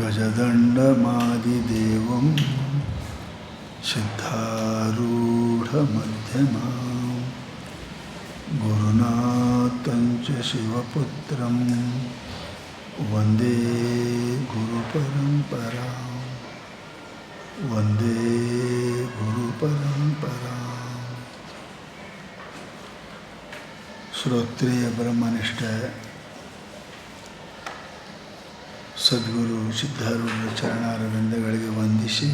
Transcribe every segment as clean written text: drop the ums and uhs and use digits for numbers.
गजदण्डमादिदेवं सिद्धारूढमध्यमां गुरुनाथं च शिवपुत्रं वन्दे गुरुपरम्परां वन्दे गुरुपरम्परां। श्रोत्रिय ब्रह्मनिष्ठ ಸದ್ಗುರು ಸಿದ್ಧಾರೂಢರ ಚರಣಾರವಿಂದಗಳಿಗೆ ವಂದಿಸಿ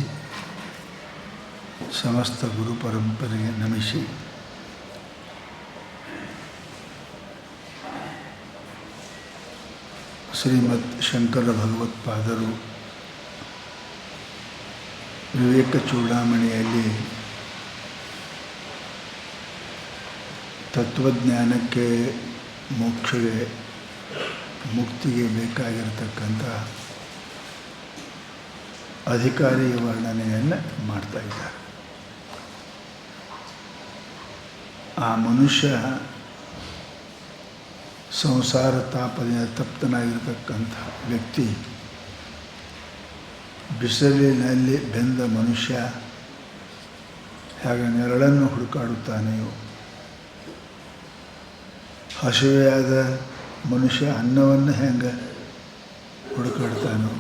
ಸಮಸ್ತ ಗುರು ಪರಂಪರೆಗೆ ನಮಿಸಿ ಶ್ರೀಮದ್ ಶಂಕರ ಭಗವತ್ಪಾದರು ವಿವೇಕ ಚೂಡಾಮಣಿಯಲ್ಲಿ ತತ್ವಜ್ಞಾನಕ್ಕೆ ಮೋಕ್ಷಗೆ ಮುಕ್ತಿಗೆ ಬೇಕಾಗಿರತಕ್ಕಂಥ ಅಧಿಕಾರಿಯ ವರ್ಣನೆಯನ್ನು ಮಾಡ್ತಾ ಇದ್ದಾರೆ. ಆ ಮನುಷ್ಯ ಸಂಸಾರ ತಾಪದಿಂದ ತಪ್ತನಾಗಿರ್ತಕ್ಕಂಥ ವ್ಯಕ್ತಿ, ಬಿಸಿಲಿನಲ್ಲಿ ಬೆಂದ ಮನುಷ್ಯ ಹೇಗೆ ನೆರಳನ್ನು ಹುಡುಕಾಡುತ್ತಾನೆಯೋ, ಹಸಿವೆಯಾದ ಮನುಷ್ಯ ಅನ್ನವನ್ನು ಹೆಂಗೆ ಹುಡುಕಾಡ್ತಾನೋ,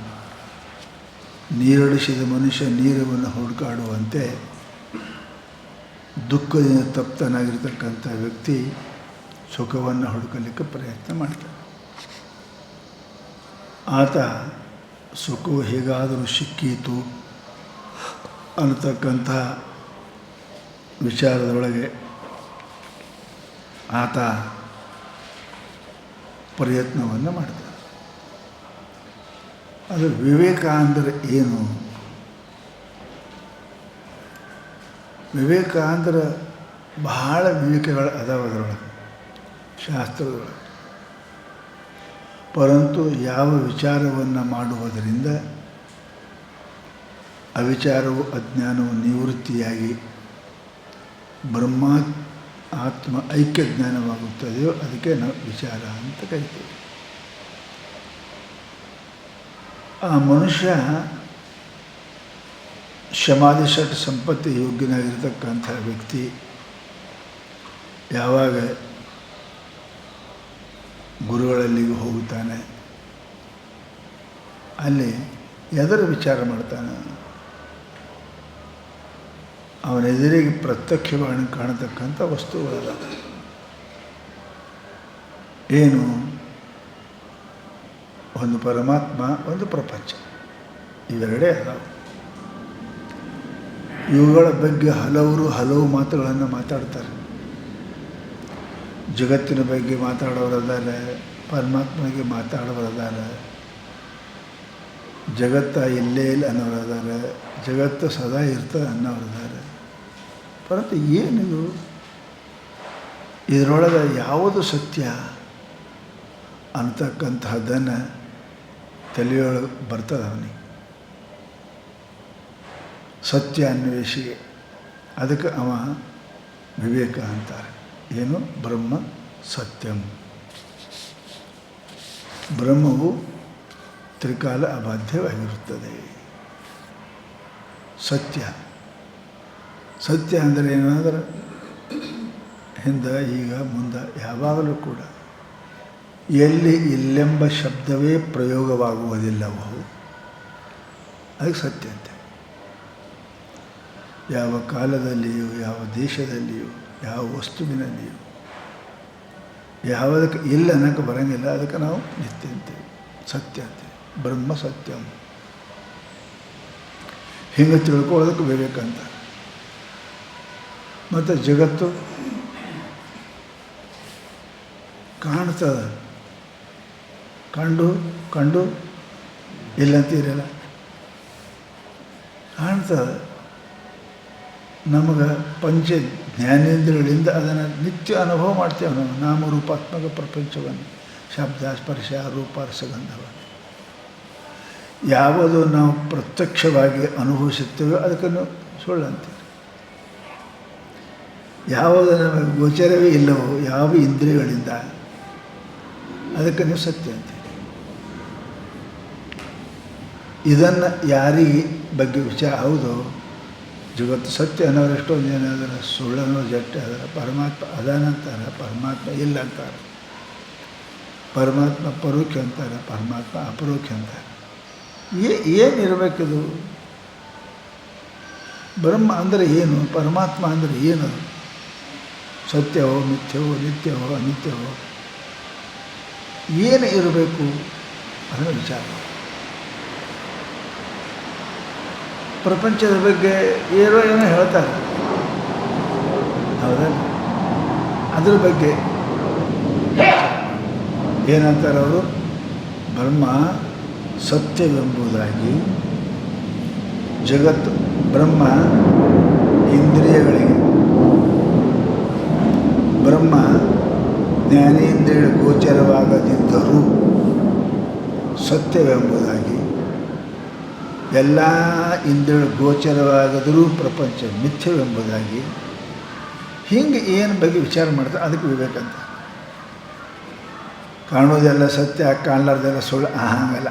ನೀರಡಿಸಿದ ಮನುಷ್ಯ ನೀರವನ್ನು ಹುಡುಕಾಡುವಂತೆ ದುಃಖದಿಂದ ತಪ್ತನಾಗಿರ್ತಕ್ಕಂಥ ವ್ಯಕ್ತಿ ಸುಖವನ್ನು ಹುಡುಕಲಿಕ್ಕೆ ಪ್ರಯತ್ನ ಮಾಡ್ತಾನೆ. ಆತ ಸುಖವು ಹೇಗಾದರೂ ಸಿಕ್ಕೀತು ಅನ್ನತಕ್ಕಂಥ ವಿಚಾರದೊಳಗೆ ಆತ ಪ್ರಯತ್ನವನ್ನು ಮಾಡ್ತಾರೆ. ಅದು ವಿವೇಕ ಅಂದರೆ ಏನು? ವಿವೇಕ ಅಂದ್ರೆ ಬಹಳ ವಿವೇಕಗಳು ಅದಾವ ಅದರೊಳಗೆ, ಶಾಸ್ತ್ರದೊಳಗೆ. ಪರಂತು ಯಾವ ವಿಚಾರವನ್ನು ಮಾಡುವುದರಿಂದ ಅವಿಚಾರವು ಅಜ್ಞಾನವು ನಿವೃತ್ತಿಯಾಗಿ ಬ್ರಹ್ಮ ಆತ್ಮ ಐಕ್ಯ ಜ್ಞಾನವಾಗುತ್ತದೆಯೋ ಅದಕ್ಕೆ ನಾವು ವಿಚಾರ ಅಂತ ಕರಿತೀವಿ. ಆ ಮನುಷ್ಯ ಶಮಾಧಿ ಷಟ್ ಸಂಪತ್ತಿ ಯೋಗ್ಯನಾಗಿರ್ತಕ್ಕಂಥ ವ್ಯಕ್ತಿ ಯಾವಾಗ ಗುರುಗಳಲ್ಲಿಗೆ ಹೋಗುತ್ತಾನೆ, ಅಲ್ಲಿ ಎದರ ವಿಚಾರ ಮಾಡ್ತಾನೆ? ಅವನ ಎದುರಿಗೆ ಪ್ರತ್ಯಕ್ಷವಾಗಿ ಕಾಣತಕ್ಕಂಥ ವಸ್ತುಗಳಲ್ಲ. ಏನು? ಒಂದು ಪರಮಾತ್ಮ, ಒಂದು ಪ್ರಪಂಚ, ಇವೆರಡೇ ಅದಾವ. ಇವುಗಳ ಬಗ್ಗೆ ಹಲವು ಮಾತುಗಳನ್ನು ಮಾತಾಡ್ತಾರೆ. ಜಗತ್ತಿನ ಬಗ್ಗೆ ಮಾತಾಡೋರದಾರೆ, ಪರಮಾತ್ಮನಿಗೆ ಮಾತಾಡೋರದಾರೆ, ಜಗತ್ತ ಇಲ್ಲೇ ಇಲ್ಲ ಅನ್ನೋರದಾರೆ, ಜಗತ್ತು ಸದಾ ಇರ್ತದೆ ಅನ್ನೋರದಾರೆ. ಪರಂತು ಏನಿದು? ಇದರೊಳಗೆ ಯಾವುದು ಸತ್ಯ ಅಂತಕ್ಕಂತಹದ್ದನ್ನು ತಲೆಯೊಳಗೆ ಬರ್ತದೆ ಅವನಿಗೆ. ಸತ್ಯ ಅನ್ವೇಷಿಗೆ, ಅದಕ್ಕೆ ಅವ ವಿವೇಕ ಅಂತಾರೆ. ಏನು? ಬ್ರಹ್ಮ ಸತ್ಯಂ. ಬ್ರಹ್ಮವು ತ್ರಿಕಾಲ ಅಬಾಧ್ಯವಾಗಿರುತ್ತದೆ. ಸತ್ಯ ಅಂದರೆ ಏನಾದ್ರೆ ಹಿಂದೆ ಈಗ ಮುಂದೆ ಯಾವಾಗಲೂ ಕೂಡ ಎಲ್ಲಿ ಇಲ್ಲೆಂಬ ಶಬ್ದವೇ ಪ್ರಯೋಗವಾಗುವುದಿಲ್ಲವೋ ಅದಕ್ಕೆ ಸತ್ಯ ಅಂತೆ. ಯಾವ ಕಾಲದಲ್ಲಿಯೂ, ಯಾವ ದೇಶದಲ್ಲಿಯೂ, ಯಾವ ವಸ್ತುವಿನಲ್ಲಿಯೂ ಯಾವುದಕ್ಕೆ ಇಲ್ಲ ಅನ್ನೋಕ್ಕೆ ಬರೋಂಗಿಲ್ಲ. ಅದಕ್ಕೆ ನಾವು ನಿತ್ಯ ಅಂತೇವೆ, ಸತ್ಯ ಅಂತೇವೆ. ಬ್ರಹ್ಮ ಸತ್ಯಂ. ಹಿಂಗೆ ತಿಳ್ಕೊಳ್ಳೋದಕ್ಕೆ ವಿವೇಕ ಅಂತ. ಮತ್ತು ಜಗತ್ತು ಕಾಣ್ತದೆ, ಕಂಡು ಇಲ್ಲಂತೀರಲ್ಲ, ಕಾಣ್ತದೆ. ನಮಗೆ ಪಂಚ ಜ್ಞಾನೇಂದ್ರಿಯಗಳಿಂದ ಅದನ್ನು ನಿತ್ಯ ಅನುಭವ ಮಾಡ್ತೇವೆ ನಾವು. ನಾಮರೂಪಾತ್ಮಕ ಪ್ರಪಂಚವನ್ನು, ಶಬ್ದ ಸ್ಪರ್ಶ ರೂಪ ರಸಗಂಧವನ್ನು ಯಾವುದು ನಾವು ಪ್ರತ್ಯಕ್ಷವಾಗಿ ಅನುಭವಿಸುತ್ತೇವೆ ಅದಕ್ಕೆ ಸುಳ್ಳು ಅಂತೀವಿ. ಯಾವುದು ನಮಗೆ ಗೋಚರವೇ ಇಲ್ಲವೋ ಯಾವ ಇಂದ್ರಿಯಗಳಿಂದ ಅದಕ್ಕೆ ನೀವು ಸತ್ಯ ಅಂತೀರಿ. ಇದನ್ನು ಯಾರಿಗೆ ಬಗ್ಗೆ ವಿಚಾರ ಹೌದು ಜಗತ್ತು ಸತ್ಯ ಅನ್ನೋರು ಎಷ್ಟೊಂದು ಜನ ಅದರ ಸುಳ್ಳು ಅನ್ನೋರು ಜಟ್ಟೆ ಅದರ ಪರಮಾತ್ಮ ಅದಾನಂತಾರೆ, ಪರಮಾತ್ಮ ಇಲ್ಲ ಅಂತಾರೆ, ಪರಮಾತ್ಮ ಪರೋಕ್ಷ ಅಂತಾರೆ, ಪರಮಾತ್ಮ ಅಪರೋಕ್ಷ ಅಂತಾರೆ. ಏನಿರಬೇಕಿದು? ಬ್ರಹ್ಮ ಅಂದರೆ ಏನು? ಪರಮಾತ್ಮ ಅಂದರೆ ಏನದು? ಸತ್ಯವೋ ಮಿಥ್ಯವೋ ನಿತ್ಯವೋ ಅನಿತ್ಯವೋ ಏನು ಇರಬೇಕು ಅದನ್ನು ವಿಚಾರ. ಪ್ರಪಂಚದ ಬಗ್ಗೆ ಏನೋ ಹೇಳ್ತಾರೆ, ಹೌದಲ್ಲ? ಅದ್ರ ಬಗ್ಗೆ ಏನಂತಾರೆ ಅವರು? ಬ್ರಹ್ಮ ಸತ್ಯವೆಂಬುದಾಗಿ, ಜಗತ್ತು ಬ್ರಹ್ಮ ಇಂದ್ರಿಯಗಳಿಗೆ, ಬ್ರಹ್ಮ ಜ್ಞಾನೇಂದ್ರಿಯ ಗೋಚರವಾಗದಿದ್ದರೂ ಸತ್ಯವೆಂಬುದಾಗಿ, ಎಲ್ಲ ಇಂದ್ರಿಯ ಗೋಚರವಾಗದರೂ ಪ್ರಪಂಚ ಮಿಥ್ಯವೆಂಬುದಾಗಿ, ಹೀಗೆ ಏನು ಬಗ್ಗೆ ವಿಚಾರ ಮಾಡ್ತಾರೆ ಅದಕ್ಕೆ ವಿವೇಕ ಅಂತ. ಕಾಣೋದೆಲ್ಲ ಸತ್ಯ, ಕಾಣಲಾರ್ದೆಲ್ಲ ಸುಳ್ಳು, ಹಾಗಲ್ಲ.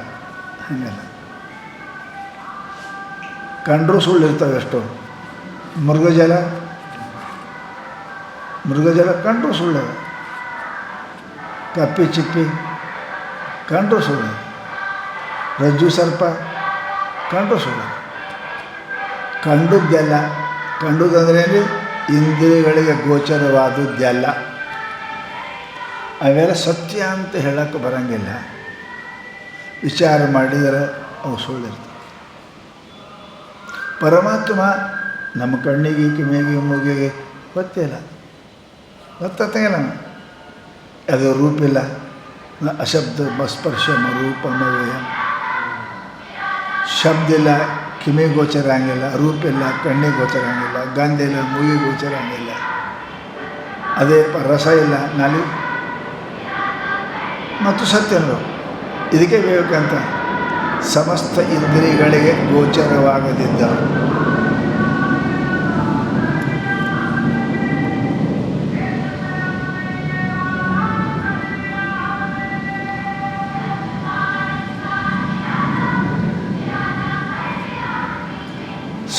ಕಂಡರೂ ಸುಳ್ಳು ಇರ್ತವೆ ಎಷ್ಟೋ. ಮೃಗಜಲ ಕಂಡರೂ ಸುಳ್ಳು, ಕಪ್ಪಿ ಚಿಪ್ಪಿ ಕಂಡರೂ ಸುಳ್ಳು, ರಜ್ಜು ಸರ್ಪ ಕಂಡರೂ ಸುಳ್ಳು. ಕಂಡುದಂದ್ರೇನು? ಇಂದ್ರಿಯಗಳಿಗೆ ಗೋಚರವಾದದ್ದೆಲ್ಲ ಅವೆಲ್ಲ ಸತ್ಯ ಅಂತ ಹೇಳೋಕ್ಕೆ ಬರೋಂಗಿಲ್ಲ. ವಿಚಾರ ಮಾಡಿದರೆ ಅವು ಸುಳ್ಳಿರ್ತವೆ. ಪರಮಾತ್ಮ ನಮ್ಮ ಕಣ್ಣಿಗೆ ಕಿವಿಗೆ ಮೂಗಿಗೆ ಗೊತ್ತಿಲ್ಲ, ಗೊತ್ತಾಗಲ್ಲ. ಅದು ರೂಪಿಲ್ಲ. ಅಶಬ್ದ ಸ್ಪರ್ಶ ರೂಪಮವ್ಯಯ. ಶಬ್ದ ಇಲ್ಲ, ಕಿವಿಗೆ ಗೋಚರ ಹಂಗಿಲ್ಲ, ರೂಪಿಲ್ಲ, ಕಣ್ಣಿಗೆ ಗೋಚರ ಹಂಗಿಲ್ಲ, ಗಂಧ ಇಲ್ಲ, ಮೂಗಿಗೆ ಗೋಚರ ಹಂಗಿಲ್ಲ. ಅದೇ ರಸ ಇಲ್ಲ, ನಾಲಿಗೆ ಮತ್ತು ಸತ್ಯನು. ಇದಕ್ಕೆ ವಿವೇಕ ಅಂತ. ಸಮಸ್ತ ಇಂದ್ರಿಯಗಳಿಗೆ ಗೋಚರವಾಗದಿದ್ದರು.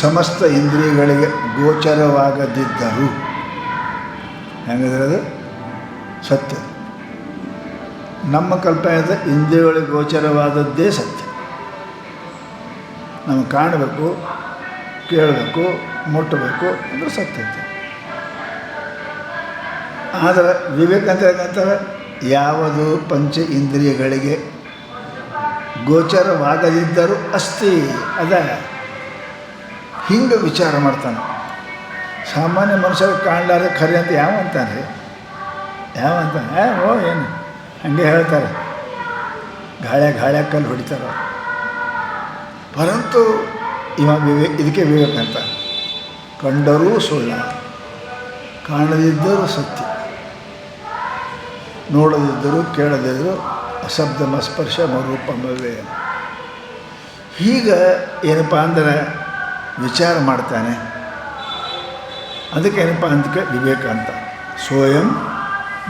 ಸಮಸ್ತ ಇಂದ್ರಿಯಗಳಿಗೆ ಗೋಚರವಾಗದಿದ್ದರು ಹೆಂಗಿದ್ರೆ ಅದು ಸತ್ಯ. ನಮ್ಮ ಕಲ್ಪನೆಯಿಂದ ಇಂದ್ರಿಯಗಳಿಗೆ ಗೋಚರವಾದದ್ದೇ ಸತ್ಯ. ನಾವು ಕಾಣಬೇಕು, ಕೇಳಬೇಕು, ಮುಟ್ಟಬೇಕು ಅಂದರೆ ಸತ್ಯತೆ. ಆದರೆ ವಿವೇಕ ಅಂತ ಏನಂತಾರೆ? ಯಾವುದು ಪಂಚ ಇಂದ್ರಿಯಗಳಿಗೆ ಗೋಚರವಾಗದಿದ್ದರೂ ಅಸ್ತಿ ಅದ. ಹಿಂಗೆ ವಿಚಾರ ಮಾಡ್ತಾನೆ. ಸಾಮಾನ್ಯ ಮನುಷ್ಯರು ಕಾಣಲಾರೆ ಖರೆ ಅಂತ ಯಾವ ಅಂತಾನೆ? ಓ ಏನು ಹಾಗೆ ಹೇಳ್ತಾರೆ, ಗಾಳ್ಯ ಕಲ್ಲು ಹೊಡಿತಾರೆ. ಪರಂತು ಇದಕ್ಕೆ ವಿವೇಕ ಅಂತ. ಕಂಡರೂ ಸುಳ್ಳ, ಕಾಣದಿದ್ದರೂ ಸತ್ಯ, ನೋಡದಿದ್ದರೂ ಕೇಳದಿದ್ದರೂ ಅಶಬ್ದ ಸ್ಪರ್ಶ ರೂಪಮವ್ಯಯ. ಹೀಗೆ ಏನಪ್ಪ ಅಂದ್ರೆ ವಿಚಾರ ಮಾಡ್ತಾನೆ. ಅದಕ್ಕೆ ಏನಪ್ಪ ಅದಕ್ಕೆ ವಿವೇಕ ಅಂತ. ಸ್ವಯಂ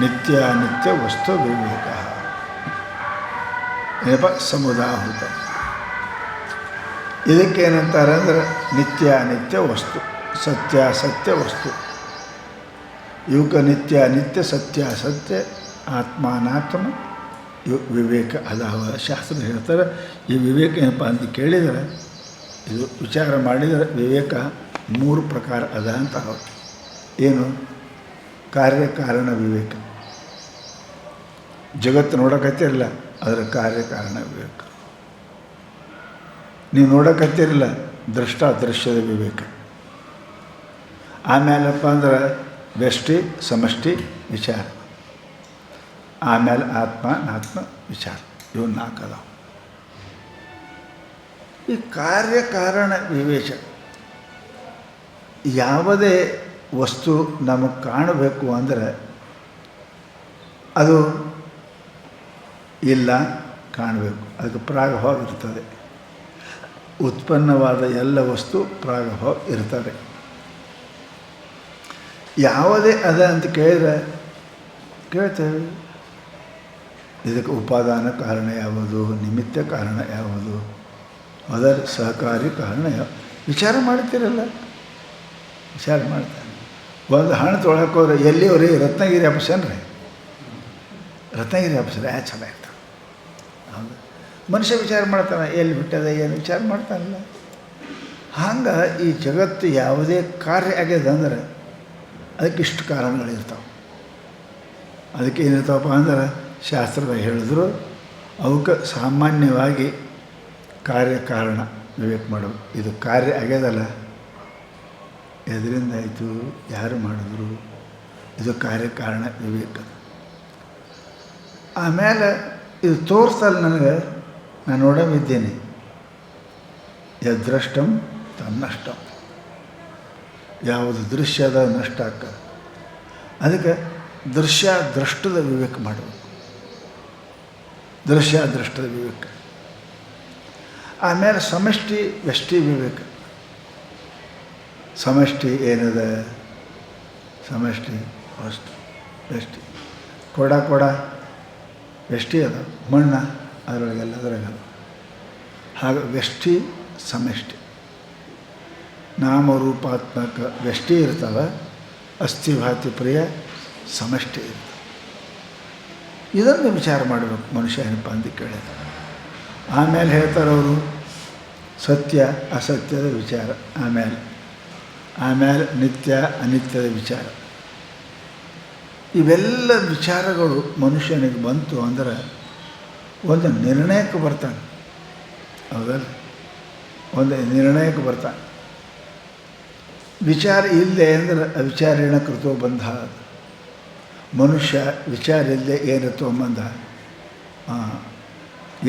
ನಿತ್ಯ ವಸ್ತು ವಿವೇಕ ಏನಪ್ಪ ಸಮುದಾಹೃತ. ಇದಕ್ಕೇನಂತಾರೆ ಅಂದರೆ ನಿತ್ಯ ವಸ್ತು, ಸತ್ಯ ವಸ್ತು. ಇವಕ್ಕೆ ನಿತ್ಯ ಸತ್ಯ ಆತ್ಮಾನಾತ್ಮ ಇವು ವಿವೇಕ ಅದಾವ. ಶಾಸ್ತ್ರ ಹೇಳ್ತಾರೆ ಈ ವಿವೇಕ ಏನಪ್ಪ ಅಂತ ಕೇಳಿದರೆ, ಇದು ವಿಚಾರ ಮಾಡಿದರೆ ವಿವೇಕ 3 ಪ್ರಕಾರ ಅದ ಅಂತ. ಏನು? ಕಾರ್ಯಕಾರಣ ವಿವೇಕ. ಜಗತ್ತು ನೋಡೋಕತ್ತಿರಲ್ಲ, ಅದರ ಕಾರ್ಯಕಾರಣ ವಿವೇಕ. ನೀವು ನೋಡೋಕತ್ತಿರಲ್ಲ, ದೃಶ್ಯದ ವಿವೇಕ. ಆಮೇಲಪ್ಪ ಅಂದ್ರೆ ವ್ಯಷ್ಟಿ ಸಮಷ್ಟಿ ವಿಚಾರ, ಆಮೇಲೆ ಆತ್ಮ ವಿಚಾರ. ಇವು 4 ಅದಾವ. ಈ ಕಾರ್ಯಕಾರಣ ವಿವೇಚ. ಯಾವುದೇ ವಸ್ತು ನಮಗೆ ಕಾಣಬೇಕು ಅಂದರೆ ಅದು ಇಲ್ಲ, ಕಾಣಬೇಕು. ಅದಕ್ಕೆ ಪ್ರಾಗಭಾವ ಇರ್ತದೆ. ಉತ್ಪನ್ನವಾದ ಎಲ್ಲ ವಸ್ತು ಪ್ರಾಗಭಾವ ಇರ್ತದೆ. ಯಾವುದೇ ಅದ ಅಂತ ಕೇಳ್ತೇವೆ. ಇದಕ್ಕೆ ಉಪಾದಾನ ಕಾರಣ ಯಾವುದು, ನಿಮಿತ್ತ ಕಾರಣ ಯಾವುದು, ಅದರ ಸಹಕಾರಿ ಕಾರಣ ವಿಚಾರ ಮಾಡ್ತೀರಲ್ಲ, ವಿಚಾರ ಮಾಡ್ತಾನೆ. ಒಂದು ಹಣ್ಣು ತೊಗೊಳಕ್ಕೆ ಹೋದ್ರೆ ಎಲ್ಲಿಯವ್ರಿ ರತ್ನಗಿರಿ ಅಪ್ಸನ್ರಿ, ರತ್ನಗಿರಿ ಅಪ್ಸರ ಚಲೋ ಇರ್ತಾನೆ. ಹೌದು, ಮನುಷ್ಯ ವಿಚಾರ ಮಾಡ್ತಾನೆ, ಎಲ್ಲಿ ಬಿಟ್ಟದ ಏನು ವಿಚಾರ ಮಾಡ್ತಾನಲ್ಲ. ಹಂಗೆ ಈ ಜಗತ್ತು ಯಾವುದೇ ಕಾರ್ಯ ಆಗ್ಯದ ಅಂದ್ರೆ ಅದಕ್ಕೆ ಇಷ್ಟು ಕಾರಣಗಳಿರ್ತಾವೆ. ಅದಕ್ಕೆ ಏನಿರ್ತಾವಪ್ಪ ಅಂದ್ರೆ ಶಾಸ್ತ್ರದಾಗ ಹೇಳಿದ್ರು ಅವಕ್ಕೆ ಸಾಮಾನ್ಯವಾಗಿ ಕಾರ್ಯಕಾರಣ ವಿವೇಕ ಮಾಡೋದು. ಇದು ಕಾರ್ಯ ಆಗ್ಯದಲ್ಲ, ಎದರಿಂದ ಆಯಿತು, ಯಾರು ಮಾಡಿದ್ರು, ಇದು ಕಾರ್ಯಕಾರಣ ವಿವೇಕ. ಆಮೇಲೆ ಇದು ತೋರಿಸಲ್ಲ ನನಗೆ, ನಾನು ನೋಡಮಿದ್ದೇನೆ. ಯದೃಷ್ಟಂ ತನ್ನಷ್ಟಂ, ಯಾವುದು ದೃಶ್ಯ ಅದ ನಷ್ಟ ಆಗ್ತದೆ. ಅದಕ್ಕೆ ದೃಶ್ಯ ದೃಷ್ಟದ ವಿವೇಕ ಮಾಡಬೇಕು, ದೃಶ್ಯ ದೃಷ್ಟದ ವಿವೇಕ. ಆಮೇಲೆ ಸಮಷ್ಟಿ ವ್ಯಷ್ಟಿ ವಿವೇಕ. ಸಮಷ್ಟಿ ಏನದ, ಸಮಷ್ಟಿ ವಸ್ತು, ವ್ಯಷ್ಟಿ ಕೊಡ ವ್ಯಷ್ಟಿ ಅದ, ಮಣ್ಣು ಅದರೊಳಗೆಲ್ಲ ಅದ್ರಾಗಲ್ಲ. ಹಾಗೆ ವ್ಯಷ್ಟಿ ಸಮಷ್ಟಿ, ನಾಮರೂಪಾತ್ಮಕ ವ್ಯಷ್ಟಿ ಇರ್ತಾವೆ, ಅಸ್ಥಿಭಾತಿ ಪ್ರಿಯ ಸಮಷ್ಟಿ ಇರ್ತವೆ. ಇದನ್ನು ವಿಚಾರ ಮಾಡಬೇಕು ಮನುಷ್ಯ ಏನಪ್ಪ ಅಂತ ಕೇಳಿದ. ಆಮೇಲೆ ಹೇಳ್ತಾರೆ ಅವರು ಸತ್ಯ ಅಸತ್ಯದ ವಿಚಾರ, ಆಮೇಲೆ ನಿತ್ಯ ಅನಿತ್ಯದ ವಿಚಾರ. ಇವೆಲ್ಲ ವಿಚಾರಗಳು ಮನುಷ್ಯನಿಗೆ ಬಂತು ಅಂದ್ರೆ ಒಂದು ನಿರ್ಣಯಕ್ಕೆ ಬರ್ತಾನೆ. ಹೌದಲ್ಲ, ಒಂದು ನಿರ್ಣಯಕ್ಕೆ ಬರ್ತಾನೆ. ವಿಚಾರ ಇಲ್ಲದೆ ಅಂದ್ರೆ ಅವಿಚಾರೇಣ ಕೃತೋ ಬಂಧ. ಮನುಷ್ಯ ವಿಚಾರ ಇಲ್ಲದೆ ಏನು ತೊಗೊಂಬಂದ,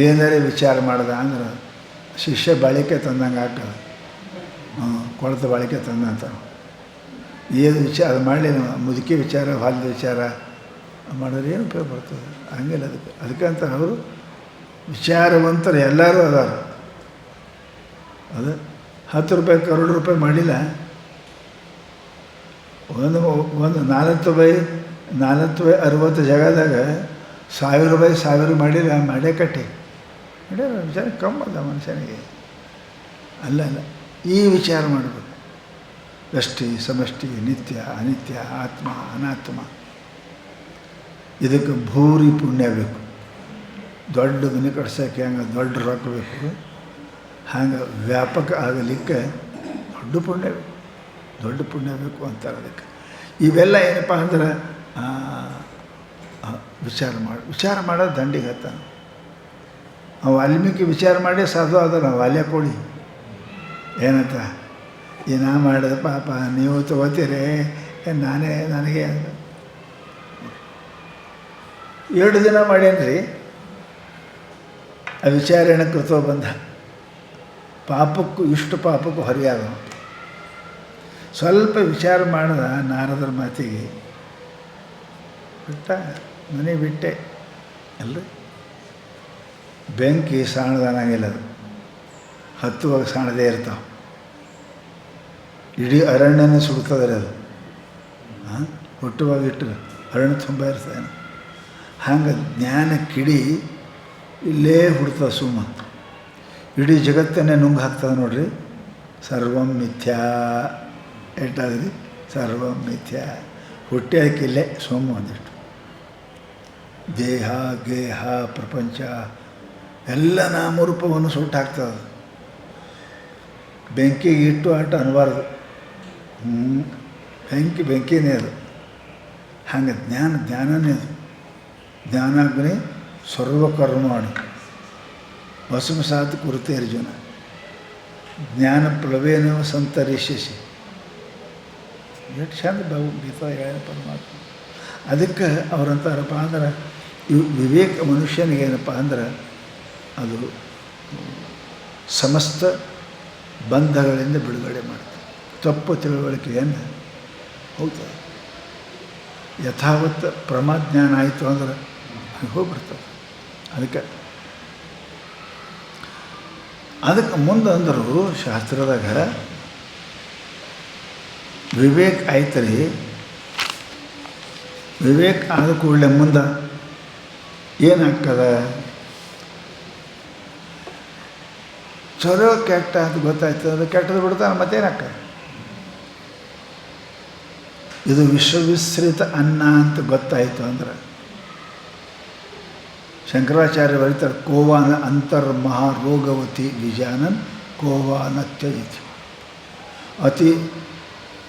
ಏನಾರೇ ವಿಚಾರ ಮಾಡ್ದ ಅಂದ್ರೆ ಶಿಷ್ಯ ಬಾಳಿಕೆ ತಂದಂಗೆ ಆಗ್ತದೆ, ಕೊಳತ ಬಾಳಿಕೆ ತಂದಂತ. ಏನು ವಿಚಾರ ಮಾಡಲಿ, ಮುದುಕಿ ವಿಚಾರ, ಹೊಲದ ವಿಚಾರ ಮಾಡಿದ್ರೆ ಏನು ಉಪಯೋಗ ಬರ್ತದೆ? ಹಂಗಿಲ್ಲ. ಅದಕ್ಕಂತ ಅವರು ವಿಚಾರವಂತರು ಎಲ್ಲರೂ ಅದಾರ. ಅದು 10 ರೂಪಾಯಿ ಕರೋಡು ರೂಪಾಯಿ ಮಾಡಿಲ್ಲ, ಒಂದು 4 ಬೈ 60 ಜಾಗದಾಗ 1000 ಬೈ 1000 ಮಾಡಿಲ್ಲ, ಮಾಡೇ ಕಟ್ಟಿ ಮಾಡ್ಯಾರ. ವಿಚಾರ ಕಮ್ಮಿ ಅದ ಮನುಷ್ಯನಿಗೆ. ಅಲ್ಲ, ಈ ವಿಚಾರ ಮಾಡಬೇಕು. ವ್ಯಷ್ಟಿ ಸಮಷ್ಟಿ, ನಿತ್ಯ ಅನಿತ್ಯ, ಆತ್ಮ ಅನಾತ್ಮ. ಇದಕ್ಕೆ ಭೂರಿ ಪುಣ್ಯ ಬೇಕು. ದೊಡ್ಡ ಮನೆ ಕಟ್ಸೋಕ್ಕೆ ಹಂಗೆ ದೊಡ್ಡ ರೊಕ್ಕ ಬೇಕು, ಹಂಗೆ ವ್ಯಾಪಕ ಆಗಲಿಕ್ಕೆ ದೊಡ್ಡ ಪುಣ್ಯ ಬೇಕು ಅಂತಾರೆ. ಅದಕ್ಕೆ ಇವೆಲ್ಲ ಏನಪ್ಪ ಅಂದ್ರೆ ವಿಚಾರ ಮಾಡೋದು ದಂಡಿಗೆ ಹತ್ತಾನ. ಅವು ವಾಲ್ಮೀಕಿ ವಿಚಾರ ಮಾಡಿ ಸಾಧು ಆದ ನಾವು ವಾಲ್ಯ ಕೊಡಿ ಏನಂತ, ಈ ನಾ ಮಾಡಿದ ಪಾಪ ನೀವು ತಗೋತೀರಿ, ನನಗೆ 2 ದಿನ ಮಾಡೇನ್ರಿ ಆ ವಿಚಾರಣೆ ಕೃತೋ ಬಂದ. ಇಷ್ಟು ಪಾಪಕ್ಕೂ ಹೊರೆಯಾದ. ಸ್ವಲ್ಪ ವಿಚಾರ ಮಾಡಿದ ನಾರದರ ಮಾತಿಗೆ ಮನೆ ಬಿಟ್ಟೆ. ಅಲ್ಲ, ಬೆಂಕಿ ಸಾಣದಾನಾಗಿಲ್ಲ, ಅದು ಹತ್ತುವಾಗ ಸಾಣದೇ ಇರ್ತಾವೆ. ಇಡೀ ಅರಣ್ಯನೇ ಸುಡ್ತದ್ರೆ ಅದು. ಹುಟ್ಟುವಾಗ ಇಟ್ಟು ಅರಣ್ಯ ತುಂಬ ಇರ್ತದೆ. ಹಂಗೆ ಜ್ಞಾನ ಕಿಡಿ ಇಲ್ಲೇ ಹುಡ್ತದೆ ಸುಮ್ಮ. ಇಡೀ ಜಗತ್ತನ್ನೇ ನುಂಗು ಹಾಕ್ತದೆ ನೋಡ್ರಿ. ಸರ್ವಂ ಮಿಥ್ಯಾ ಎಷ್ಟಾದ್ರಿ, ಸರ್ವಂ ಮಿಥ್ಯಾ. ಹುಟ್ಟಿ ಹಾಕಿಲ್ಲೇ ಸೋಮು ಒಂದಿಷ್ಟು. ದೇಹ ಗೇಹ ಪ್ರಪಂಚ ಎಲ್ಲ ನಾಮರೂಪವನ್ನು ಸುಟ್ಟು ಹಾಕ್ತದೆ. ಬೆಂಕಿಗೆ ಇಟ್ಟು ಆಟ ಅನ್ನಬಾರ್ದು. ಬೆಂಕಿನೇ ಅದು. ಹಂಗೆ ಜ್ಞಾನನೇ ಅದು. ಜ್ಞಾನಾಗ್ನಿ ಸರ್ವಕರ್ಮಾಣಿ ವಸುಮಸಾತ್ ಕುರುತೆ ಅರ್ಜುನ. ಜ್ಞಾನ ಪ್ಲವೇನೋ ಸಂತರಿಸಿ. ಎಷ್ಟು ಚಂದ ಗೀತಾ ಹೇಳ ಪರಮಾತ್ಮ. ಅದಕ್ಕೆ ಅವ್ರಂತಾರಪ್ಪ ಅಂದ್ರೆ ಇವು ವಿವೇಕ ಮನುಷ್ಯನಿಗೇನಪ್ಪ ಅಂದ್ರೆ ಅದು ಸಮಸ್ತ ಬಂಧಗಳಿಂದ ಬಿಡುಗಡೆ ಮಾಡ್ತಾರೆ. ತಪ್ಪು ತಿಳುವಳಿಕೆಯನ್ನು ಹೋಗ್ತದೆ. ಯಥಾವತ್ತು ಪ್ರಮಾಜ್ಞಾನ ಆಯಿತು ಅಂದ್ರೆ ಹೋಗ್ಬಿಡ್ತದೆ. ಅದಕ್ಕೆ ಮುಂದೆ ಅಂದರು ಶಾಸ್ತ್ರದಾಗ ವಿವೇಕ ಆಯ್ತು ರೀ. ವಿವೇಕ ಆದ ಕೂಡಲೇ ಮುಂದೆ ಏನಾಗ್ತದೆ? ಚಲೋ ಕೆಟ್ಟ ಅಂತ ಗೊತ್ತಾಯ್ತು ಅಂದರೆ ಕೆಟ್ಟದ್ದು ಬಿಡ್ತಾನೆ ಮತ್ತೇನಕ್ಕ. ಇದು ವಿಶ್ವವಿಸ್ತೃತ ಅನ್ನ ಅಂತ ಗೊತ್ತಾಯಿತು ಅಂದ್ರೆ ಶಂಕರಾಚಾರ್ಯ ಬರೀತಾರೆ, ಕೋವಾನ ಅಂತರ್ಮಹಾರೋಗವತಿ ವಿಜಾನನ್ ಕೋವಾನ ತ್ಯಜಿತಿ. ಅತಿ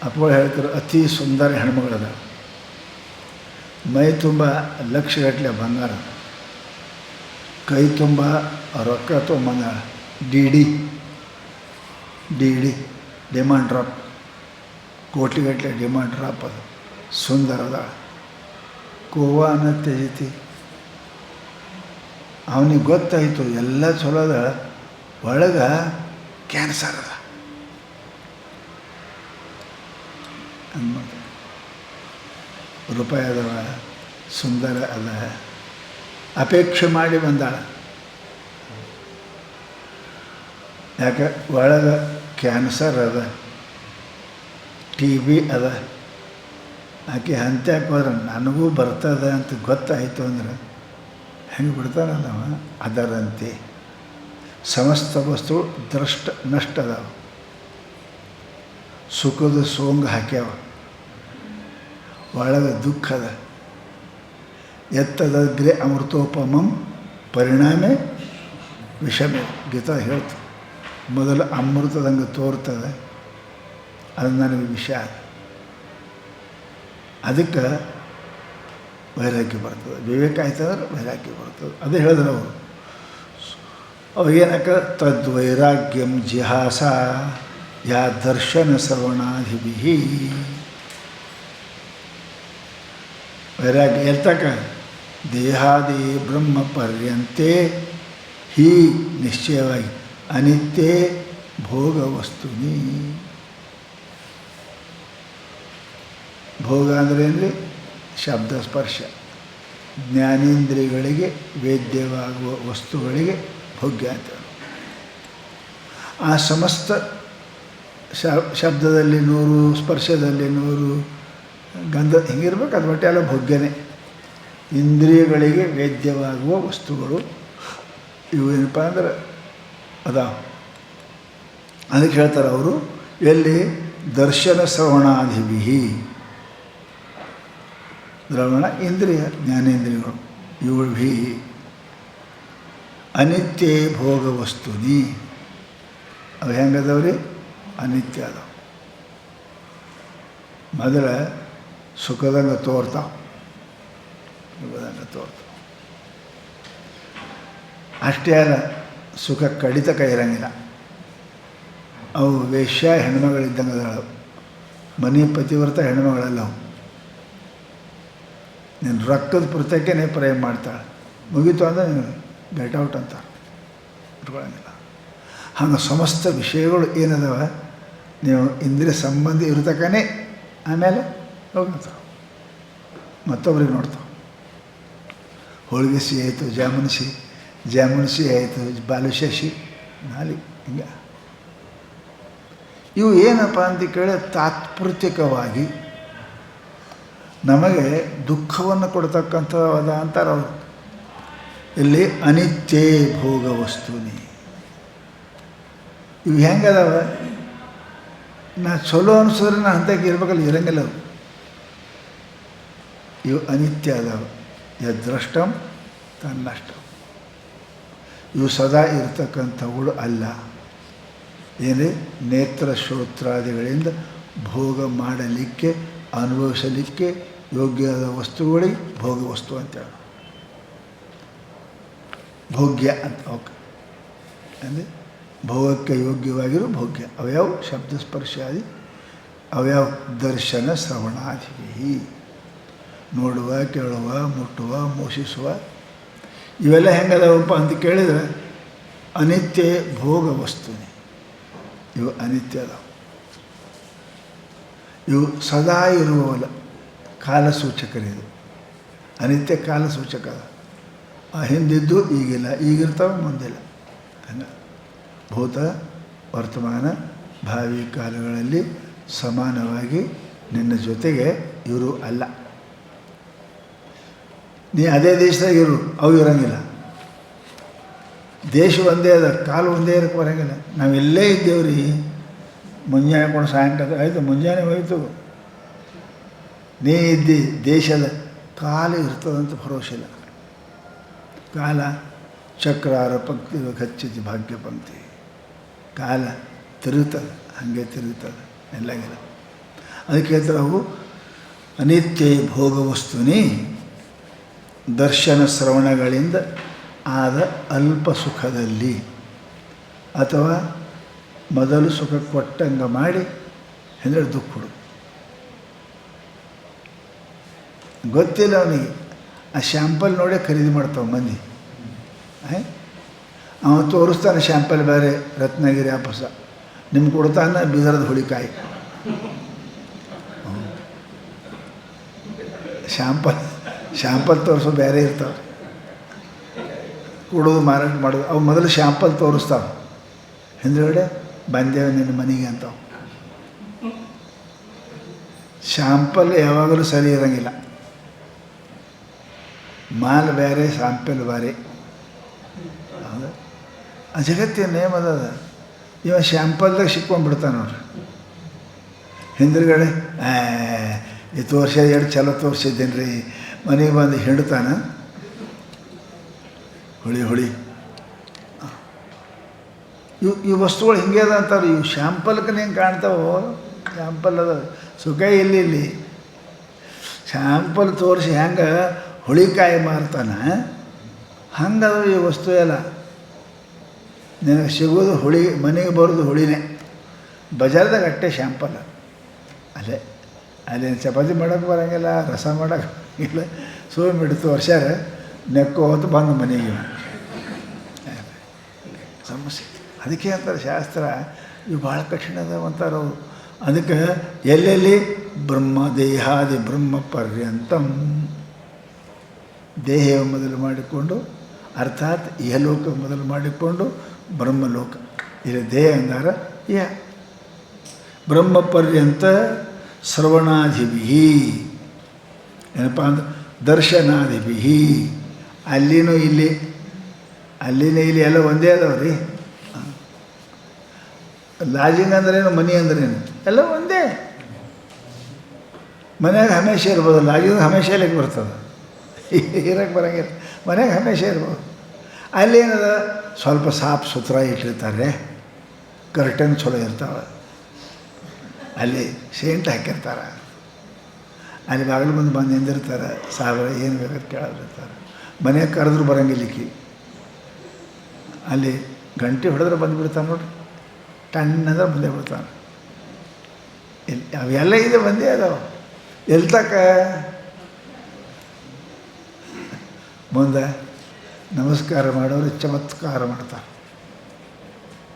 ಅಪ್ಪಗಳು ಹೇಳ್ತಾರೆ, ಅತಿ ಸುಂದರ ಹೆಣ್ಮಗಳದ, ಮೈ ತುಂಬ ಲಕ್ಷಗಟ್ಟಲೆ ಬಂಗಾರ, ಕೈ ತುಂಬ ರೊಕ್ಕ ತೊಗೊಂಬಂದಾಳ, ಡಿ ಡಿಮಾಂಡ್ ಡ್ರಾಪ್, ಕೋಟಿಗಟ್ಟಲೆ ಡಿಮಾಂಡ್ ಡ್ರಾಪ್, ಅದು ಸುಂದರದ. ಕೋವಾನ ತ್ಯಜಿತಿ. ಅವನಿಗೆ ಗೊತ್ತಾಯಿತು ಎಲ್ಲ ಚಲೋದ, ಒಳಗೆ ಕ್ಯಾನ್ಸರ್ ಅದ ಅಂದ್ಬಿಟ್ಟು. ರೂಪಾಯಿ ಅದವ, ಸುಂದರ ಅದ, ಅಪೇಕ್ಷೆ ಮಾಡಿ ಬಂದಾಳ. ಯಾಕೆ ಒಳಗೆ ಕ್ಯಾನ್ಸರ್ ಅದ, TB ಅದ. ಆಕೆ ಹಂತ್ಯಾಕೆ ಹೋದ್ರೆ ನನಗೂ ಬರ್ತದೆ ಅಂತ ಗೊತ್ತಾಯಿತು ಅಂದ್ರೆ ಹೆಂಗೆ ಬಿಡ್ತಾನಲ್ಲವ. ಅದರಂತೆ ಸಮಸ್ತ ವಸ್ತು ನಷ್ಟ ಅದಾವ, ಸುಖದ ಸೋಂಗ ಹಾಕ್ಯಾವ, ಒಳಗೆ ದುಃಖದ. ಎತ್ತದಗ್ರೆ ಅಮೃತೋಪಮಂ ಪರಿಣಾಮೆ ವಿಷಮೆ. ಗೀತಾ ಹೇಳ್ತು, ಮೊದಲು ಅಮೃತದಂಗೆ ತೋರ್ತದೆ, ಅದು ನನಗೆ ವಿಷ. ಅದಕ್ಕೆ ವೈರಾಗ್ಯ ಬರ್ತದೆ. ವಿವೇಕ ಆಯ್ತಂದ್ರೆ ವೈರಾಗ್ಯ ಬರ್ತದೆ. ಅದೇ ಹೇಳಿದ್ರು ಅವರು. ಏನಕ್ಕೆ ತದ್ವೈರಾಗ್ಯಂ ಜಿಹಾಸ ಯಾ ದರ್ಶನ ಶ್ರವಣಾಧಿಭಿ. ವೈರಾಗ್ಯ ಎಲ್ತಕ ದೇಹಾದಿ ಬ್ರಹ್ಮ ಪರ್ಯಂತೆ ಹೀ ನಿಶ್ಚಯವಾಗಿ ಅನಿತ್ಯ ಭೋಗ ವಸ್ತುನಿ. ಭೋಗ ಅಂದರೆ ಏನ್ರಿ? ಶಬ್ದ ಸ್ಪರ್ಶ. ಜ್ಞಾನೇಂದ್ರಿಯಗಳಿಗೆ ವೇದ್ಯವಾಗುವ ವಸ್ತುಗಳಿಗೆ ಭೋಗ್ಯ ಅಂತ. ಆ ಸಮಸ್ತ ಶಬ್ದದಲ್ಲಿ 100, ಸ್ಪರ್ಶದಲ್ಲಿ 100, ಗಂಧ ಹಿಂಗಿರ್ಬೇಕು. ಅದು ಬಟ್ಟೆ ಎಲ್ಲ ಭೋಗ್ಯನೇ. ಇಂದ್ರಿಯಗಳಿಗೆ ವೇದ್ಯವಾಗುವ ವಸ್ತುಗಳು ಇವು ಏನಪ್ಪ ಅಂದ್ರೆ ಅದಾವ. ಅದಕ್ಕೆ ಹೇಳ್ತಾರೆ ಅವರು, ಎಲ್ಲಿ ದರ್ಶನ ಶ್ರವಣಾಧಿಭಿ. ದ್ರವಣ ಇಂದ್ರಿಯ, ಜ್ಞಾನೇಂದ್ರಿಯಗಳು, ಇವುಗಳು ಭೀ ಅನಿತ್ಯ ಭೋಗ ವಸ್ತುನಿ. ಅವು ಹೆಂಗದವ್ರಿ? ಅನಿತ್ಯ ಅದಾವ. ಮೊದಲ ಸುಖದಂಗೆ ತೋರ್ತಾವೆ, ಅಷ್ಟೇ ಅಲ್ಲ, ಸುಖ ಕಡಿತಕ ಇರಂಗಿಲ್ಲ. ಅವು ವೇಶ್ಯ ಹೆಣ್ಮಗಳಿದ್ದಂಗೆ ಅದಾಳು. ಮನೆ ಪತಿವ್ರತ ಹೆಣ್ಮಗಳಲ್ಲ ಅವು. ನೀನು ರೊಕ್ಕದ ಪುರ್ತಕನೇ ಪ್ರಯ ಮಾಡ್ತಾಳೆ, ಮುಗೀತು ಅಂದರೆ ನೀನು ಗೆಟ್ ಔಟ್ ಅಂತ ಇಟ್ಕೊಳ್ಳಂಗಿಲ್ಲ. ಹಂಗೆ ಸಮಸ್ತ ವಿಷಯಗಳು ಏನದವ, ನೀವು ಇಂದ್ರಿಯ ಸಂಬಂಧಿ ಇರತಕ್ಕನೇ ಆಮೇಲೆ ಹೋಗ್ತಾವೆ, ಮತ್ತೊಬ್ರಿಗೆ ನೋಡ್ತಾವೆ. ಹೋಳಿಗೆ ಸಿಹಿ ಆಯಿತು, ಜಾಮೂನು ಸಿಹಿ ಆಯಿತು, ಬಾಲುಶಶಿ ನಾಲಿ ಹಿಂಗೆ. ಇವು ಏನಪ್ಪ ಅಂತ ಕೇಳಿ ತಾತ್ಪೃತಿಕವಾಗಿ ನಮಗೆ ದುಃಖವನ್ನು ಕೊಡ್ತಕ್ಕಂಥವದ ಅಂತಾರೆ ಅವರು. ಇಲ್ಲಿ ಅನಿತ್ಯ ಭೋಗ ವಸ್ತುನಿ. ಇವು ಹೆಂಗದಾವ? ನಾ ಚಲೋ ಅನಿಸಿದ್ರೆ ನಾ ಅಂಥಕ್ಕೆ ಇರ್ಬೇಕಲ್ಲ, ಇರಂಗಿಲ್ಲ ಅವು. ಇವು ಅನಿತ್ಯ ಅದಾವ. ಯದ್ರಷ್ಟಂ ತನ್ನಷ್ಟ. ಇವು ಸದಾ ಇರತಕ್ಕಂಥವುಗಳು ಅಲ್ಲ. ಏನೇ ನೇತ್ರ ಶ್ರೋತ್ರಾದಿಗಳಿಂದ ಭೋಗ ಮಾಡಲಿಕ್ಕೆ, ಅನುಭವಿಸಲಿಕ್ಕೆ ಯೋಗ್ಯವಾದ ವಸ್ತುಗಳಿಗೆ ಭೋಗ ವಸ್ತು ಅಂತೇಳಿ ಭೋಗ್ಯ ಅಂತ. ಓಕೆ, ಅಂದರೆ ಭೋಗಕ್ಕೆ ಯೋಗ್ಯವಾಗಿರೋ ಭೋಗ್ಯ. ಅವ್ಯಾವ ಶಬ್ದ ಸ್ಪರ್ಶಾದಿ, ಅವ್ಯಾವ ದರ್ಶನ ಶ್ರವಣಾದಿ. ನೋಡುವ, ಕೇಳುವ, ಮುಟ್ಟುವ, ಮೋಷಿಸುವ, ಇವೆಲ್ಲ ಹೆಂಗದವಪ್ಪ ಅಂತ ಕೇಳಿದರೆ ಅನಿತ್ಯ ಭೋಗ ವಸ್ತುನೇ. ಇವು ಅನಿತ್ಯ ಅದಾವ. ಇವು ಸದಾ ಇರುವವಲ್ಲ, ಕಾಲಸೂಚಕರಿದು. ಅನಿತ್ಯ ಕಾಲಸೂಚಕ ಅದ. ಹಿಂದಿದ್ದು ಈಗಿಲ್ಲ, ಈಗಿರ್ತಾವೆ ಮುಂದಿಲ್ಲ. ಭೂತ, ವರ್ತಮಾನ, ಭಾವಿ ಕಾಲಗಳಲ್ಲಿ ಸಮಾನವಾಗಿ ನಿನ್ನ ಜೊತೆಗೆ ಇವರು ಅಲ್ಲ. ನೀ ಅದೇ ದೇಶದಾಗ ಇರು, ಅವು ಇರೋಂಗಿಲ್ಲ. ದೇಶ ಒಂದೇ ಅದ, ಕಾಲು ಒಂದೇ ಇರಕ್ಕೆ ಬರೋಂಗಿಲ್ಲ. ನಾವೆಲ್ಲೇ ಇದ್ದೇವ್ರಿ, ಮುಂಜಾನೆ ಕೂಡ ಸಾಯಂಕಾಲ ಆಯಿತು, ಮುಂಜಾನೆ ಹೋಯ್ತು, ನೀ ಇದ್ದಿ ದೇಶದ ಕಾಲು ಇರ್ತದಂತ ಭರೋಸೆ ಇಲ್ಲ. ಕಾಲ ಚಕ್ರಾರ ಪಂಕ್ತಿ ಗಚ್ಚತಿ ಭಾಗ್ಯ ಪಂಕ್ತಿ, ಕಾಲ ತಿರುಗ್ತದೆ, ಹಾಗೆ ತಿರುಗ್ತದೆ ಎಲ್ಲಾಗಿಲ್ಲ. ಅದಕ್ಕೆ ಹೇಳ್ತಾರೆ ಅವು ಅನಿತ್ಯ ಭೋಗ ವಸ್ತುನಿ ದರ್ಶನ ಶ್ರವಣಗಳಿಂದ ಆದ ಅಲ್ಪ ಸುಖದಲ್ಲಿ, ಅಥವಾ ಮೊದಲು ಸುಖ ಕೊಟ್ಟಂಗೆ ಮಾಡಿ ಅಂದರೆ ದುಃಖ ಕೊಡು. ಗೊತ್ತಿಲ್ಲ ಅವನಿಗೆ, ಆ ಶ್ಯಾಂಪಲ್ ನೋಡೇ ಖರೀದಿ ಮಾಡ್ತಾವೆ ಮಂದಿ. ಅವ ತೋರಿಸ್ತಾನೆ ಶ್ಯಾಂಪಲ್ ಬೇರೆ ರತ್ನಗಿರಿ ಆಪಸ, ನಿಮ್ಗೆ ಕೊಡ್ತಾನೆ ಬೀದರದ ಹುಳಿಕಾಯಿ. ಶ್ಯಾಂಪಲ್ ತೋರಿಸೋ ಬೇರೆ ಇರ್ತಾವೆ, ಕೊಡೋದು ಮಾರಾಟ ಮಾಡೋದು. ಅವು ಮೊದಲು ಶ್ಯಾಂಪಲ್ ತೋರಿಸ್ತಾವೆ, ಹಿಂದುಗಡೆ ಬಂದೇವೆ ನಿನ್ನ ಮನೆಗೆ ಅಂತಾವೆ. ಶ್ಯಾಂಪಲ್ ಯಾವಾಗಲೂ ಸರಿ ಇರೋಂಗಿಲ್ಲ, ಮಾಲ್ ಬೇರೆ ಶಾಂಪಲ್ ಬೇರೆ. ಹೌದಾ? ಆ ಜಗತ್ತಿನ ನೇಮ್ ಅದ. ಇವ ಶ್ಯಾಂಪಲ್ದಾಗ ಸಿಕ್ಕೊಂಡ್ಬಿಡ್ತಾನೆ ನೋಡ್ರಿ, ಹಿಂದುಗಡೆ ಇದು ಎರಡು ಚಲೋ ತೋರಿಸಿದ್ದೀನಿ ರೀ, ಮನೆಗೆ ಬಂದು ಹಿಂಡ್ತಾನೆ ಹುಳಿ. ಈ ವಸ್ತುಗಳು ಹಿಂಗೆ ಅದ ಅಂತಾರೆ. ಇವು ಶ್ಯಾಂಪಲ್ಗೆ ಹೆಂಗೆ ಕಾಣ್ತಾವೋ, ಶ್ಯಾಂಪಲ್ ಅದ, ಸುಖ ಇಲ್ಲಿ ಶ್ಯಾಂಪಲ್ ತೋರಿಸಿ ಹೆಂಗೆ ಹುಳಿಕಾಯಿ ಮಾರ್ತಾನೆ ಹಂಗದ ಈ ವಸ್ತು ಎಲ್ಲ. ನಿನಗೆ ಸಿಗೋದು ಹುಳಿ, ಮನೆಗೆ ಬರೋದು ಹುಳಿನೇ. ಬಜಾರ್ದಾಗ ಅಟ್ಟೆ ಶ್ಯಾಂಪಲ್. ಅಲ್ಲಿ ಚಪಾತಿ ಮಾಡೋಕ್ಕೆ ಬರೋಂಗಿಲ್ಲ, ರಸ ಮಾಡೋಕ್ಕೆ ಬರೋಂಗಿಲ್ಲ, ಹಿಡಿದು ವರ್ಷಾರ ನೆಕ್ಕು ಹೊತ್ತು ಬಂದು ಮನೆಗೆ ಸಮಸ್ಯೆ. ಅದಕ್ಕೆ ಅಂತಾರೆ ಶಾಸ್ತ್ರ ಇವು ಭಾಳ ಕಠಿಣ ಅದಾವ ಅಂತಾರೆ ಅವರು. ಅದಕ್ಕೆ ಎಲ್ಲೆಲ್ಲಿ ಬ್ರಹ್ಮ ದೇಹಾದಿ ಬ್ರಹ್ಮ ಪರ್ಯಂತಂ, ದೇಹ ಮೊದಲು ಮಾಡಿಕೊಂಡು, ಅರ್ಥಾತ್ ಇಹಲೋಕ ಮೊದಲು ಮಾಡಿಕೊಂಡು ಬ್ರಹ್ಮಲೋಕ. ಇಲ್ಲಿ ದೇಹ ಅಂದಾರ ಇಹ ಬ್ರಹ್ಮ ಪರ್ಯಂತ ಶ್ರವಣಾಧಿಭಿ, ಏನಪ್ಪ ಅಂದ್ರೆ ದರ್ಶನಾಧಿಭಿ. ಅಲ್ಲಿನೂ ಇಲ್ಲಿ ಎಲ್ಲ ಒಂದೇ ಅದಾವ್ರಿ. ಲಾಜಿಂಗ್ ಅಂದ್ರೇನು, ಮನೆ ಅಂದ್ರೇನು, ಎಲ್ಲ ಒಂದೇ. ಮನ್ಯಾಗ ಹಮೇಶ ಇರ್ಬೋದು, ಲಾಜಿಂಗ್ ಹಮೇಶ ಇಲ್ಲಿಗೆ ಬರ್ತದೆ, ಇರೋಕ್ಕೆ ಬರೋಂಗಿಲ್ಲ. ಮನೆಗೆ ಹಮೇಶ ಇರ್ಬೋದು. ಅಲ್ಲೇನದ ಸ್ವಲ್ಪ ಸಾಫ್ ಸುಥರ ಇಟ್ಟಿರ್ತಾರೆ, ಕರ್ಟನ್ ಚಲೋ ಇರ್ತಾವೆ, ಅಲ್ಲಿ ಸೇಂಟ್ ಹಾಕಿರ್ತಾರೆ, ಅಲ್ಲಿ ಬಾಗಿಲು ಮುಂದೆ ಬಂದು ನಿಂದಿರ್ತಾರೆ, ಸಾವಿರ ಏನು ಬೇಕಾದ್ರೆ ಕೇಳೋದಿರ್ತಾರೆ. ಮನೆಗೆ ಕರೆದ್ರು ಬರೋಂಗಿಲ್ಲಿಕ್ಕಿ, ಅಲ್ಲಿ ಗಂಟೆ ಹೊಡೆದ್ರೆ ಬಂದುಬಿಡ್ತಾನೆ ನೋಡ್ರಿ, ಟಣ್ಣಂದ್ರೆ ಬಂದೇ ಬಿಡ್ತಾನೆ. ಅವೆಲ್ಲ ಇದೆ ಬಂದೇ ಅದಾವೆ. ಎಲ್ಲಿ ತಕ್ಕ ಮುಂದೆ ನಮಸ್ಕಾರ ಮಾಡೋರು ಚಮತ್ಕಾರ ಮಾಡ್ತಾರೆ,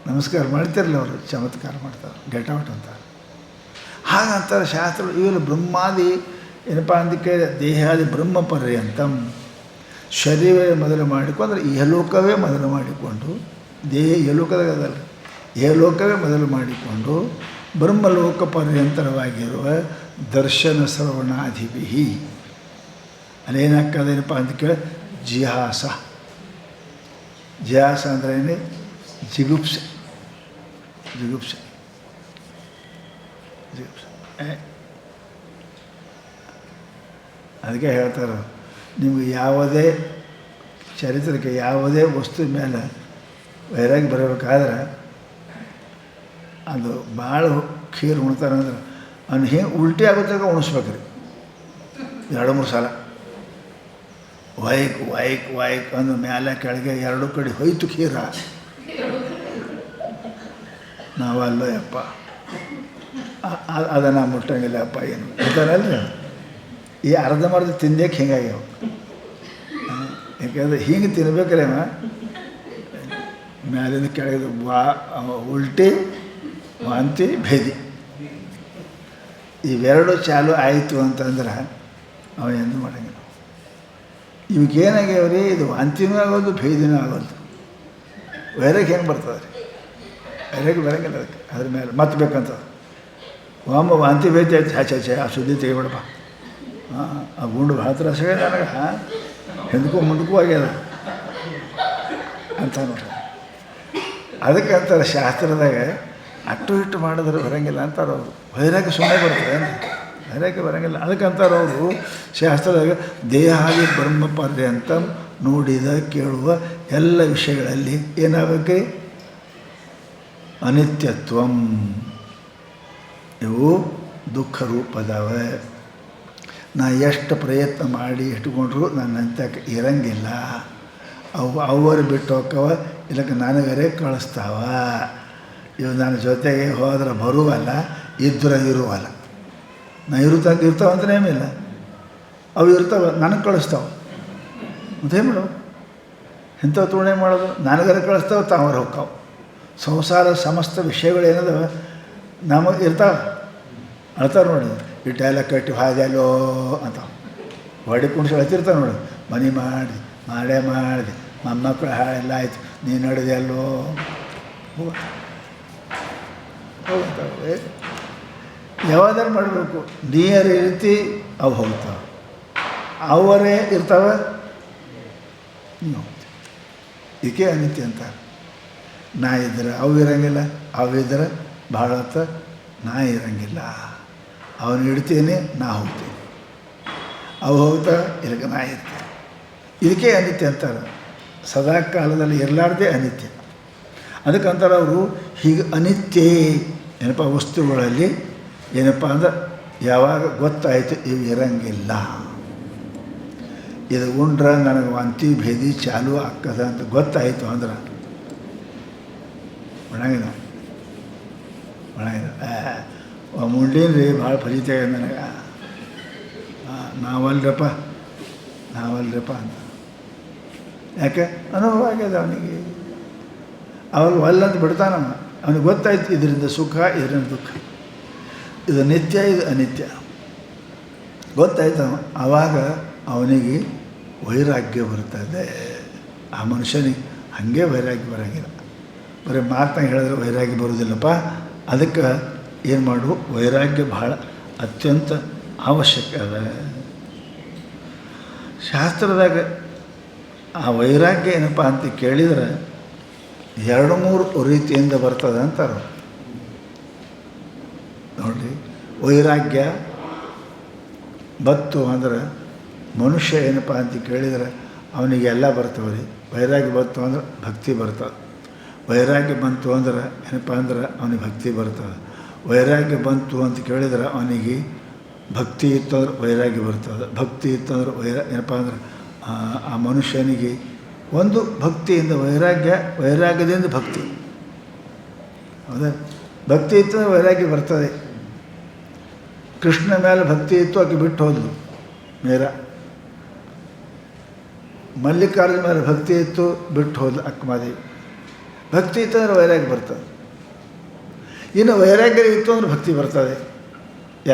ನಮಸ್ಕಾರ ಮಾಡ್ತಿರಲಿಲ್ಲ ಅವರು, ಚಮತ್ಕಾರ ಮಾಡ್ತಾರೆ, ಗೆಟ್ ಔಟ್ ಅಂತಾರೆ. ಹಾಗಂತಾರೆ ಶಾಸ್ತ್ರ. ಇವೆಲ್ಲ ಬ್ರಹ್ಮಾದಿ ಏನಪ್ಪ ಅಂದಕ್ಕೆ ದೇಹಾದಿ ಬ್ರಹ್ಮ ಪರ್ಯಂತಂ, ಶರೀರ ಮೊದಲು ಮಾಡಿಕೊಂಡು, ಇಹಲೋಕವೇ ಮೊದಲು ಮಾಡಿಕೊಂಡು, ದೇಹ ಇಹಲೋಕದಾಗ ಅದಲ್ಲ, ಇಹಲೋಕವೇ ಮೊದಲು ಮಾಡಿಕೊಂಡು ಬ್ರಹ್ಮಲೋಕ ಪರ್ಯಂತರವಾಗಿರುವ ದರ್ಶನ ಶ್ರವಣಾಧಿಭಿ. ಅಲ್ಲೇನಾಗ್ತದೇನಪ್ಪ ಅದಕ್ಕೆ ಜಿಹಾಸ. ಜಿಹಾಸ ಅಂದ್ರೆ ಏನೇ, ಜಿಗುಪ್ಸೆ. ಅದಕ್ಕೆ ಹೇಳ್ತಾರೆ, ನಿಮಗೆ ಯಾವುದೇ ಚರಿತ್ರಕ್ಕೆ ಯಾವುದೇ ವಸ್ತು ಮೇಲೆ ವೈರಾಗಿ ಬರಬೇಕಾದ್ರೆ ಅದು ಭಾಳ ಖೀರ್ ಉಣ್ತಾರೆ ಅಂದ್ರೆ ಅವ್ನು ಹಿಂಗೆ ಉಲ್ಟಿ ಆಗುತ್ತಾಗ ಉಣಿಸ್ಬೇಕ್ರಿ 2-3 ಸಲ. ವೈಕ್ ಅಂದು ಮ್ಯಾಲೆ ಕೆಳಗೆ 2 ಕಡೆ ಹೋಯ್ತು ಖೀರ. ನಾವಲ್ಲ ಯಪ್ಪ, ಅದನ್ನು ಮುಟ್ಟಂಗಿಲ್ಲ ಅಪ್ಪ, ಏನು ಅಂತಾರಲ್ರಿ. ಈ ಅರ್ಧಂಬರ್ಧ ತಿಂದೇಕ್ಕೆ ಹಿಂಗಾಗ್ಯಾವ. ಯಾಕೆಂದರೆ ಹಿಂಗೆ ತಿನ್ಬೇಕ್ರೆ ಮ್ಯಾಲಿಂದ ಕೆಳಗೆ ಉಲ್ಟಿ, ವಾಂತಿ, ಭೇದಿ ಇವೆರಡು ಚಾಲು ಆಯಿತು ಅಂತಂದ್ರೆ ಅವ ಏನು ಮಾಡೋಂಗಿಲ್ಲ. ಇವಕ್ಕೇನಾಗ್ಯಾವ್ರಿ, ಇದು ವಾಂತಿನೂ ಆಗೋದು, ಭೇದಿನೂ ಆಗೋದು. ವೈರಾಗಿ ಹೆಂಗೆ ಬರ್ತದೆ ರೀ, ವೈರಾಗಿ ಬರೋಂಗಿಲ್ಲ ಅದಕ್ಕೆ. ಅದ್ರ ಮೇಲೆ ಮತ್ತೆ ಬೇಕಂತ ಒಮ್ಮ ವಾಂತಿ ಭೇದಿ ಆಯ್ತು, ಛೆ ಆ ಸುದ್ದಿ ತೆಗಿಬೇಡಪ್ಪ. ಆ ಗುಂಡು ಭಾಳ ತ್ರಾಸಾಗ್ಯದ ನನಗೆ, ಹಿಂದಕ್ಕೂ ಮುಂದಕ್ಕೂ ಆಗ್ಯದ. ಅಂತ ನೋಡ್ರಿ. ಅದಕ್ಕೆ ಅಂತಾರೆ ಶಾಸ್ತ್ರದಾಗ ಅಟ್ಟು ಇಟ್ಟು ಮಾಡಿದ್ರೆ ಬರೋಂಗಿಲ್ಲ ಅಂತಾರೆ ಅವರು. ವೈರಾಗ್ಯ ಸುಮ್ಮನೆ ಬರ್ತದೆ ಅಂದರೆ ವೈರಾಗ್ಯ ಬರೋಂಗಿಲ್ಲ. ಅದಕ್ಕೆ ಅಂತಾರೆ ಅವರು ಶಾಸ್ತ್ರದಾಗ ದೇಹಾದಿ ಬ್ರಹ್ಮ ಪರ್ಯಂತ ನೋಡಿದ ಕೇಳುವ ಎಲ್ಲ ವಿಷಯಗಳಲ್ಲಿ ಏನಾಗಬೇಕು? ಅನಿತ್ಯತ್ವಂ. ಇವು ದುಃಖ ರೂಪದವೆ. ನಾ ಎಷ್ಟು ಪ್ರಯತ್ನ ಮಾಡಿ ಇಟ್ಕೊಂಡ್ರು ನನ್ನಂತ ಇರಂಗಿಲ್ಲ. ಅವರು ಬಿಟ್ಟು ಹೋಕ್ಕವ, ಇಲ್ಲಕ್ಕೆ ನನಗರೇ ಕಳಿಸ್ತಾವ. ಇವು ನನ್ನ ಜೊತೆಗೆ ಹೋದ್ರೆ ಬರುವಲ್ಲ, ಇದ್ರೆ ಇರುವಲ್ಲ. ನಾ ಇರ್ತಾವ ಅಂತ ನೇಮಿಲ್ಲ. ಅವು ಇರ್ತಾವೆ, ನನಗೆ ಕಳಿಸ್ತಾವೆ. ಮತ್ತೇನು ಮಾಡೋದು? ಇಂಥವು ತುಣೆ ಮಾಡೋದು. ನನಗರ ಕಳಿಸ್ತಾವೆ, ತಾವರ ಹೋಗ್ತಾವೆ. ಸಂಸಾರ ಸಮಸ್ತ ವಿಷಯಗಳು ಏನದವ ನಮಗೆ ಇರ್ತಾವೆ. ಅಳ್ತಾರೆ ನೋಡಿ, ಇಟ್ಟೆಲ್ಲ ಕಟ್ಟಿ ಹಾದೆಲ್ಲೋ ಅಂತ ಹೊಡಿ ಕುಣಿಸಿ ಅಳ್ತಿರ್ತಾವೆ ನೋಡಿ. ಮನೆ ಮಾಡೇ ಮಾಡಿದೆ, ಮೊಮ್ಮಕ್ಕಳು ಹಾಳೆಲ್ಲ ಆಯಿತು, ನೀನು ನಡೆದೆ ಅಲ್ಲೋ ಹೋಗ್ತಾವೆ. ಯಾವ್ದಾರು ಮಾಡಬೇಕು. ನೀರು ರೀತಿ ಅವು ಹೋಗ್ತಾವೆ, ಅವರೇ ಇರ್ತಾವೆ, ನೀವು ಹೋಗ್ತೀವಿ. ಇದಕ್ಕೆ ಅನಿತ್ಯ ಅಂತ. ನಾ ಇದ್ರೆ ಅವು ಇರೋಂಗಿಲ್ಲ, ಅವಿದ್ರೆ ಭಾಳ ಹೊತ್ತ ನಾ ಇರೋಂಗಿಲ್ಲ. ಅವನು ಇಡ್ತೀನಿ, ನಾ ಹೋಗ್ತೀನಿ. ಅವು ಹೋಗ್ತಾ ಇಲ್ಲಕ್ಕೆ ನಾ ಇರ್ತೀನಿ. ಇದಕ್ಕೆ ಅನಿತ್ಯ ಅಂತಾರೆ. ಸದಾ ಕಾಲದಲ್ಲಿ ಇರಲಾರ್ದೇ ಅನಿತ್ಯ. ಅದಕ್ಕಂತಾರೆ ಅವರು ಹೀಗೆ ಅನಿತ್ಯ ಏನಪ್ಪ ವಸ್ತುಗಳಲ್ಲಿ ಏನಪ್ಪ ಅಂದ್ರೆ ಯಾವಾಗ ಗೊತ್ತಾಯಿತು ಇವು ಇರಂಗಿಲ್ಲ, ಇದು ಉಂಡ್ರೆ ನನಗೆ ವಾಂತಿ ಭೇದಿ ಚಾಲು ಆಗ್ತದ ಅಂತ ಗೊತ್ತಾಯಿತು ಅಂದ್ರೆ ಒಣಗಿದ ಮುಂಡೀನಿ ರೀ ಭಾಳ ಫಲಿತಾಗ ನನಗೆ ನಾವಲ್ರಪ್ಪ ಅಂತ. ಯಾಕೆ ಅನುಭವ ಆಗ್ಯದ ಅವನಿಗೆ. ಅವಾಗ ಒಲ್ಲಂತ ಬಿಡ್ತಾನವ. ಅವನಿಗೆ ಗೊತ್ತಾಯ್ತು ಇದರಿಂದ ಸುಖ, ಇದರಿಂದ ದುಃಖ, ಇದು ನಿತ್ಯ, ಇದು ಅನಿತ್ಯ ಗೊತ್ತಾಯ್ತು. ಆವಾಗ ಅವನಿಗೆ ವೈರಾಗ್ಯ ಬರ್ತದೆ. ಆ ಮನುಷ್ಯನಿಗೆ ಹಾಗೆ ವೈರಾಗ್ಯ ಬರೋಂಗಿಲ್ಲ. ಬರೀ ಮಾತನಾಗ ಹೇಳಿದ್ರೆ ವೈರಾಗ್ಯ ಬರೋದಿಲ್ಲಪ್ಪ. ಅದಕ್ಕೆ ಏನು ಮಾಡು, ವೈರಾಗ್ಯ ಭಾಳ ಅತ್ಯಂತ ಅವಶ್ಯಕ ಅದ. ಶಾಸ್ತ್ರದಾಗ ಆ ವೈರಾಗ್ಯ ಏನಪ್ಪ ಅಂತ ಕೇಳಿದ್ರೆ 2-3 ರೀತಿಯಿಂದ ಬರ್ತದೆ ಅಂತಾರೆ ನೋಡಿ. ವೈರಾಗ್ಯ ಬತ್ತು ಅಂದ್ರೆ ಮನುಷ್ಯ ಏನಪ್ಪ ಅಂತ ಕೇಳಿದ್ರೆ ಅವನಿಗೆ ಎಲ್ಲ ಬರ್ತವೆ ರೀ. ವೈರಾಗ್ಯ ಬಂತು ಅಂದ್ರೆ ಭಕ್ತಿ ಬರ್ತದೆ. ವೈರಾಗ್ಯ ಬಂತು ಅಂದ್ರೆ ಏನಪ್ಪ ಅಂದ್ರೆ ಅವನಿಗೆ ಭಕ್ತಿ ಬರ್ತದೆ. ವೈರಾಗ್ಯ ಬಂತು ಅಂತ ಕೇಳಿದ್ರೆ ಅವನಿಗೆ ಭಕ್ತಿ ಇತ್ತು ಅಂದ್ರೆ ವೈರಾಗ್ಯ ಬರ್ತದೆ. ಭಕ್ತಿ ಇತ್ತು ಅಂದ್ರೆ ಏನಪ್ಪ ಅಂದ್ರೆ ಆ ಮನುಷ್ಯನಿಗೆ ಒಂದು ಭಕ್ತಿಯಿಂದ ವೈರಾಗ್ಯ, ವೈರಾಗ್ಯದಿಂದ ಭಕ್ತಿ. ಹೌದಾ? ಭಕ್ತಿ ಇತ್ತು ಅಂದರೆ ವೈರಾಗ್ಯ ಬರ್ತದೆ. ಕೃಷ್ಣ ಮೇಲೆ ಭಕ್ತಿ ಇತ್ತು, ಆಕೆ ಬಿಟ್ಟು ಹೋದ್ಲು ಮೇರ. ಮಲ್ಲಿಕಾರ್ಜುನ ಮೇಲೆ ಭಕ್ತಿ ಇತ್ತು, ಬಿಟ್ಟು ಹೋದ್ಲು ಅಕ್ಕಮಾದೇವಿ. ಭಕ್ತಿ ಇತ್ತು ಅಂದರೆ ವೈರಾಗ್ಯ ಬರ್ತದೆ. ಇನ್ನು ವೈರಾಗ್ಯ ಇತ್ತು ಅಂದ್ರೆ ಭಕ್ತಿ ಬರ್ತದೆ.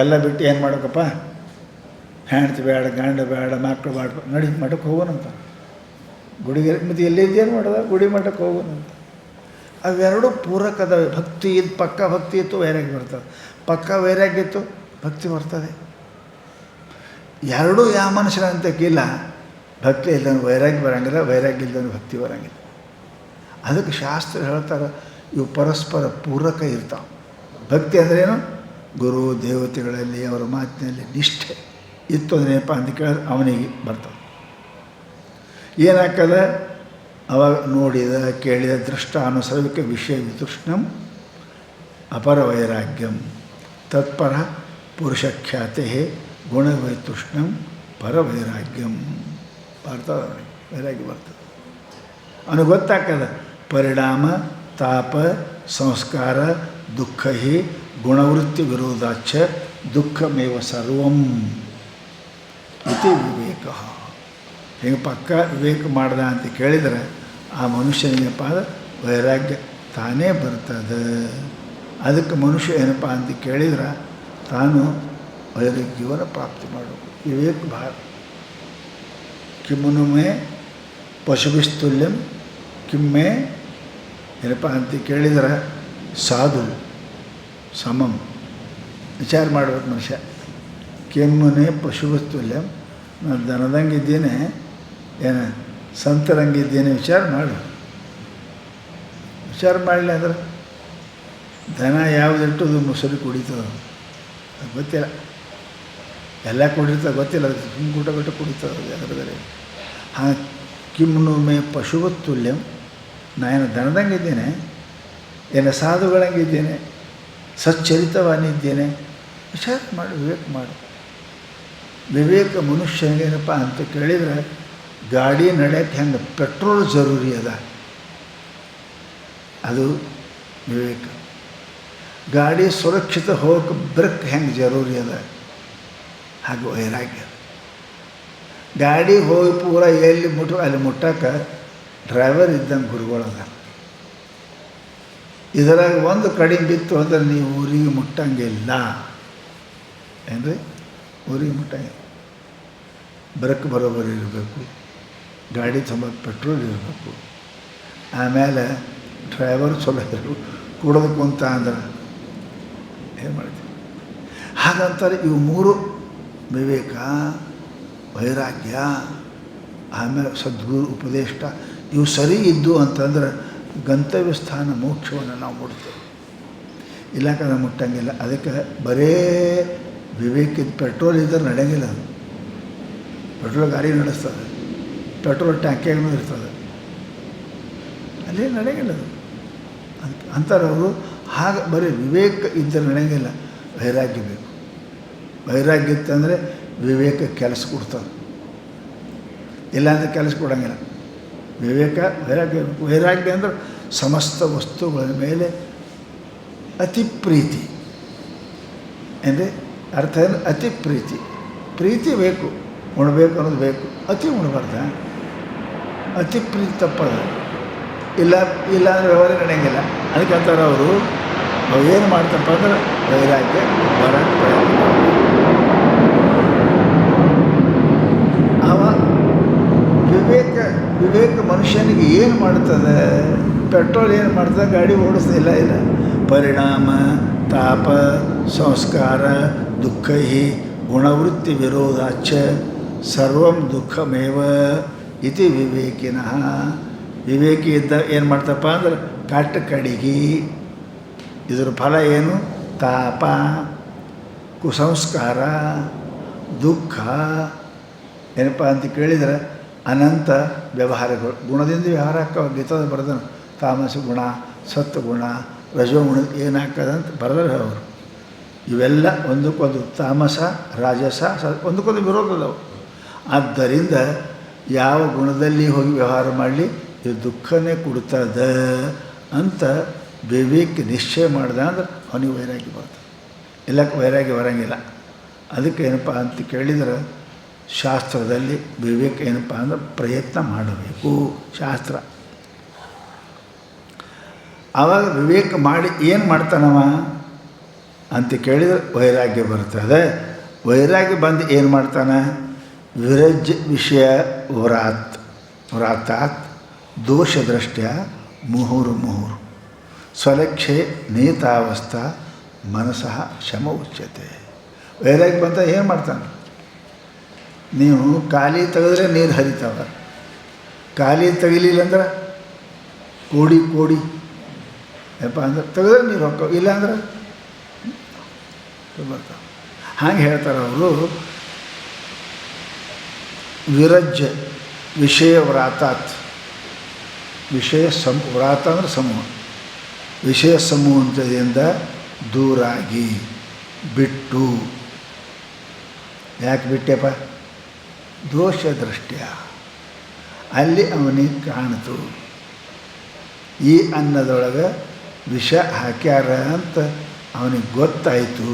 ಎಲ್ಲ ಬಿಟ್ಟು ಏನು ಮಾಡೋಕ್ಕಪ್ಪ, ಹೆಂಡ್ತಿ ಬೇಡ, ಗಂಡ ಬೇಡ, ಮಕ್ಕಳು ಬೇಡ, ನಡಿ ಮಠಕ್ಕೆ ಹೋಗೋಣಂತ. ಗುಡಿಗೆ ಮತ್ತು ಎಲ್ಲಿದ್ದೇನು ಮಾಡೋದ, ಗುಡಿ ಮಠಕ್ಕೆ ಹೋಗೋಣಂತ. ಅವೆರಡು ಪೂರಕದವೆ. ಭಕ್ತಿ ಇದು ಪಕ್ಕ ಭಕ್ತಿ ಇತ್ತು, ವೈರಾಗ್ಯ ಬರ್ತದೆ. ಪಕ್ಕ ವೈರಾಗ್ಯ ಇತ್ತು, ಭಕ್ತಿ ಬರ್ತದೆ. ಎರಡೂ ಯಾವ ಮನುಷ್ಯರಂತಕ್ಕಿಲ್ಲ. ಭಕ್ತಿ ಇಲ್ದಂಗೆ ವೈರಾಗ್ಯ ಬರೋಂಗಿಲ್ಲ, ವೈರಾಗ್ಯ ಇಲ್ದಂಗೆ ಭಕ್ತಿ ಬರೋಂಗಿಲ್ಲ. ಅದಕ್ಕೆ ಶಾಸ್ತ್ರ ಹೇಳ್ತಾರೆ, ಇವು ಪರಸ್ಪರ ಪೂರಕ ಇರ್ತಾವೆ. ಭಕ್ತಿ ಅಂದ್ರೇನು? ಗುರು ದೇವತೆಗಳಲ್ಲಿ ಅವರ ಮಾತಿನಲ್ಲಿ ನಿಷ್ಠೆ ಇತ್ತು ಅಂದ್ರೇನಪ್ಪ ಅಂತ ಕೇಳಿದ್ರೆ ಅವನಿಗೆ ಬರ್ತದೆ. ಏನಾಗ್ತದೆ? ಅವಾಗ ನೋಡಿದ ಕೇಳಿದ ದೃಷ್ಟಾನುಸರ್ವಿಕ ವಿಷಯ ವಿತೃಷ್ಣಂ ಅಪರ ವೈರಾಗ್ಯಂ ತತ್ಪರ ಪುರುಷಖ್ಯಾತೆ ಗುಣವೈತೃಷ್ಣಂ ಪರವೈರಾಗ್ಯಂ ಬರ್ತದೆ. ಅವನಿಗೆ ವೈರಾಗ್ಯ ಬರ್ತದೆ. ಅವನಿಗೆ ಗೊತ್ತಾಗ್ತದೆ ಪರಿಣಾಮ ತಾಪ ಸಂಸ್ಕಾರ ದುಃಖ ಹಿ ಗುಣವೃತ್ತಿ ವಿರೋಧಾಚ ದುಃಖಮೇವ ಸರ್ವಂ ಇತಿ ವಿವೇಕ. ಹಿಂಗೆ ಪಕ್ಕ ವಿವೇಕ ಮಾಡ್ದ ಅಂತ ಕೇಳಿದರೆ ಆ ಮನುಷ್ಯನಿಗಪ್ಪ ಅದು ವೈರಾಗ್ಯ ತಾನೇ ಬರ್ತದೆ. ಅದಕ್ಕೆ ಮನುಷ್ಯ ಏನಪ್ಪ ಅಂತ ಕೇಳಿದ್ರೆ ತಾನು ವೈರಾಗ್ಯವನ್ನು ಪ್ರಾಪ್ತಿ ಮಾಡಬೇಕು. ವಿವೇಕ ಭಾಳ ಕಿಮ್ಮುನುಮೆ ಪಶುಭಿಸ್ತುಲ್ಯಂ ಕಿಮ್ಮೆ ಏನಪ್ಪ ಅಂತ ಕೇಳಿದ್ರೆ ಸಾಧು ಸಮಂ ವಿಚಾರ ಮಾಡ್ಬೇಕು ಮನುಷ್ಯ. ಕೆಮ್ಮನೆ ಪಶುಭಿಸ್ತುಲ್ಯಂ, ನಾನು ದನದಂಗಿದ್ದೇನೆ ಏನು ಸಂತರಂಗಿದ್ದೇನೆ ವಿಚಾರ ಮಾಡು. ವಿಚಾರ ಮಾಡಲಿ ಅಂದ್ರೆ ದನ ಯಾವುದಿಟ್ಟು ಮೊಸರು ಕುಡಿತದೆ ಅದು ಗೊತ್ತಿಲ್ಲ, ಎಲ್ಲ ಕುಡಿರ್ತದೆ ಗೊತ್ತಿಲ್ಲ, ಅದಕ್ಕೆ ಸುಮ್ಮ ಗೂಟ ಕುಡಿತದೆ ಅದು ಅದರದಲ್ಲಿ. ಹಾಂ, ಕಿಮ್ನು ಮೇ ಪಶುವತ್ತುಲ್ಯಂ, ನಾನು ದನದಂಗಿದ್ದೇನೆ, ಏನು ಸಾಧುಗಳಂಗಿದ್ದೇನೆ, ಸಚ್ಚರಿತವಾನಿದ್ದೇನೆ. ವಿಚಾರ ಮಾಡು, ವಿವೇಕ ಮಾಡು. ವಿವೇಕ ಮನುಷ್ಯನಿಗೇನಪ್ಪ ಅಂತ ಕೇಳಿದರೆ, ಗಾಡಿ ನಡೆಯೋಕ್ಕೆ ಹೆಂಗೆ ಪೆಟ್ರೋಲ್ ಜರೂರಿ ಅದ, ಅದು ವಿವೇಕ. ಗಾಡಿ ಸುರಕ್ಷಿತ ಹೋಗಕ್ಕೆ ಬ್ರೇಕ್ ಹೆಂಗೆ ಜರೂರಿ ಅದ, ಹಾಗೆ ವೈರಾಗ್ಯ. ಗಾಡಿ ಹೋಗಿ ಪೂರ ಎಲ್ಲಿ ಅಲ್ಲಿ ಮುಟ್ಟಕ್ಕೆ ಡ್ರೈವರ್ ಇದ್ದಂಗೆ ಗುರುಗಳದ. ಇದರಾಗ ಒಂದು ಕಡಿಮೆ ಬಿತ್ತು ಅಂದ್ರೆ ನೀವು ಊರಿಗೆ ಮುಟ್ಟಂಗಿಲ್ಲ ಏನ್ರಿ, ಊರಿಗೆ ಮುಟ್ಟಂಗಿಲ್ಲ. ಬ್ರೇಕ್ ಬರೋಬ್ಬರಿ ಇರಬೇಕು, ಗಾಡಿ ತುಂಬ ಪೆಟ್ರೋಲ್ ಇರಬೇಕು, ಆಮೇಲೆ ಡ್ರೈವರ್ ಚಲೋ ಇರಬೇಕು. ಕುಡಿದು ಕುಂತ ಅಂದ್ರೆ ಏನು ಮಾಡ್ತೀವಿ? ಹಾಗಂತಾರೆ ಇವು ಮೂರು, ವಿವೇಕ, ವೈರಾಗ್ಯ, ಆಮೇಲೆ ಸದ್ಗುರು ಉಪದೇಶ, ಇವು ಸರಿ ಇದ್ದು ಅಂತಂದ್ರೆ ಗಂತವ್ಯ ಸ್ಥಾನ ಮೋಕ್ಷವನ್ನು ನಾವು ಮುಡ್ತೇವೆ. ಇಲ್ಲಕಂದ್ರೆ ಮುಟ್ಟಂಗಿಲ್ಲ. ಅದಕ್ಕೆ ಬರೇ ವಿವೇಕಿದ ಪೆಟ್ರೋಲ್ ಇದ್ದರೆ ನಡೆಯಂಗಿಲ್ಲ. ಅದು ಪೆಟ್ರೋಲ್ ಗಾಡಿ ನಡೆಸ್ತದೆ, ಪೆಟ್ರೋಲ್ ಟ್ಯಾಂಕಿಯಾಗೂ ಇರ್ತದೆ, ಅಲ್ಲೇ ನಡೆಯಂಗಿಲ್ಲ ಅದು. ಅಂತಾರೆ ಅವರು. ಹಾಗೆ ಬರೀ ವಿವೇಕ ಇದ್ದರೆ ನಡೆಯಂಗಿಲ್ಲ, ವೈರಾಗ್ಯ ಬೇಕು. ವೈರಾಗ್ಯ ಇತ್ತಂದರೆ ವಿವೇಕ ಕೆಲಸ ಕೊಡ್ತದೆ, ಇಲ್ಲಾಂದರೆ ಕೆಲಸ ಕೊಡೋಂಗಿಲ್ಲ. ವಿವೇಕ ವೈರಾಗ್ಯ ಬೇಕು. ವೈರಾಗ್ಯ ಅಂದ್ರೆ ಸಮಸ್ತ ವಸ್ತುಗಳ ಮೇಲೆ ಅತಿ ಪ್ರೀತಿ. ಅಂದರೆ ಅರ್ಥ ಏನು? ಅತಿ ಪ್ರೀತಿ. ಪ್ರೀತಿ ಬೇಕು, ಉಣಬೇಕು ಅನ್ನೋದು ಬೇಕು, ಅತಿ ಉಣಬಾರ್ದ. ಅತಿ ಪ್ರೀತಿ ತಪ್ಪದ. ಇಲ್ಲಾಂದ್ರೆ ವ್ಯವಹಾರ ನಡೆಯಂಗಿಲ್ಲ. ಅದಕ್ಕಂತಾರೆ ಅವರು ಏನು ಮಾಡ್ತಪ್ಪ ಅಂದ್ರೆ ವೈರಾಗ್ಯ ಬರೋಕ್ಕೆ ಪ್ರಯತ್ನ ಮಾಡಬೇಕು. ಅವ ವಿವೇಕ ಮನುಷ್ಯನಿಗೆ ಏನು ಮಾಡ್ತದೆ? ಪೆಟ್ರೋಲ್ ಏನು ಮಾಡ್ತದೆ? ಗಾಡಿ ಓಡಿಸ್ತಿಲ್ಲ. ಇಲ್ಲ ಪರಿಣಾಮ ತಾಪ ಸಂಸ್ಕಾರ ದುಃಖೈ ಗುಣವೃತ್ತಿ ವಿರೋಧಾಚ ಸರ್ವಂ ದುಃಖಮೇವ ಇತಿ ವಿವೇಕಿನಃ. ವಿವೇಕಿ ಇದ್ದ ಏನು ಮಾಡ್ತಪ್ಪ ಅಂದ್ರೆ ಕಾಟ ಕಡಿಗೆ. ಇದರ ಫಲ ಏನು? ತಾಪ, ಕುಸಂಸ್ಕಾರ, ದುಃಖ. ಏನಪ್ಪ ಅಂತ ಕೇಳಿದರೆ ಅನಂತ ವ್ಯವಹಾರಗಳು. ಗುಣದಿಂದ ವ್ಯವಹಾರ ಹಾಕೋ ಗೀತದ ಬರೆದನು. ತಾಮಸ ಗುಣ, ಸತ್ವಗುಣ, ರಜೋಗುಣ ಏನಾಗ್ತದಂತ ಬರೆದ್ರೆ ಅವರು. ಇವೆಲ್ಲ ಒಂದಕ್ಕೊಂದು ತಾಮಸ ರಾಜಸ ಒಂದಕ್ಕೊಂದು ವಿರೋಧದವು. ಆದ್ದರಿಂದ ಯಾವ ಗುಣದಲ್ಲಿ ಹೋಗಿ ವ್ಯವಹಾರ ಮಾಡಲಿ ಇದು ದುಃಖನೇ ಕೊಡ್ತದ ಅಂತ ವಿವೇಕ ನಿಶ್ಚಯ ಮಾಡ್ದ ಅಂದ್ರೆ ಅವನಿಗೆ ವೈರಾಗ್ಯ ಬರ್ತದೆ. ಎಲ್ಲಕ್ಕೆ ವೈರಾಗ್ಯ ಬರೋಂಗಿಲ್ಲ. ಅದಕ್ಕೆ ಏನಪ್ಪ ಅಂತ ಕೇಳಿದ್ರೆ ಶಾಸ್ತ್ರದಲ್ಲಿ ವಿವೇಕ ಏನಪ್ಪ ಅಂದ್ರೆ ಪ್ರಯತ್ನ ಮಾಡಬೇಕು. ಶಾಸ್ತ್ರ ಆವಾಗ ವಿವೇಕ ಮಾಡಿ ಏನು ಮಾಡ್ತಾನವ ಅಂತ ಕೇಳಿದರೆ ವೈರಾಗ್ಯ ಬರ್ತದೆ. ವೈರಾಗ್ಯ ಬಂದು ಏನು ಮಾಡ್ತಾನೆ? ವಿರಜ್ ವಿಷಯ ವ್ರಾತಾತ್ ದೋಷದೃಷ್ಟ್ಯ ಮುಹುರ್ಮುಹುರ್ ಸ್ವಲಕ್ಷೆ ನೀತಾವಸ್ಥಾ ಮನಸಃ ಶಮ ಉಚ್ಯತೆ. ವೈರಾಗ್ಯ ಬಂತ ಏನು ಮಾಡ್ತಾನೆ? ನೀವು ಖಾಲಿ ತೆಗೆದ್ರೆ ನೀರು ಹರಿತಾವ, ಖಾಲಿ ತೆಗಿಲಿಲ್ಲ ಅಂದ್ರೆ ಕೋಡಿ ಏನಪ್ಪ ಅಂದ್ರೆ ತೆಗೆದ್ರೆ ನೀರು ಹೋಗ್ತಾವೆ, ಇಲ್ಲಾಂದ್ರೆ ಬರ್ತಾವೆ. ಹಾಗೆ ಹೇಳ್ತಾರೆ ಅವರು. ವಿರಜ್ಜ ವಿಷಯ ವ್ರಾತಾತ್, ವಿಷಯ ವ್ರಾತ ಅಂದರೆ ಸಮೂಹ, ವಿಷಯ ಸಮೂಹದಿಂದ ದೂರಾಗಿ ಬಿಟ್ಟು. ಯಾಕೆ ಬಿಟ್ಟೆಪ್ಪ? ದೋಷ ದೃಷ್ಟ್ಯ, ಅಲ್ಲಿ ಅವನಿಗೆ ಕಾಣಿತು ಈ ಅನ್ನದೊಳಗೆ ವಿಷ ಹಾಕ್ಯಾರ ಅಂತ ಅವನಿಗೆ ಗೊತ್ತಾಯಿತು.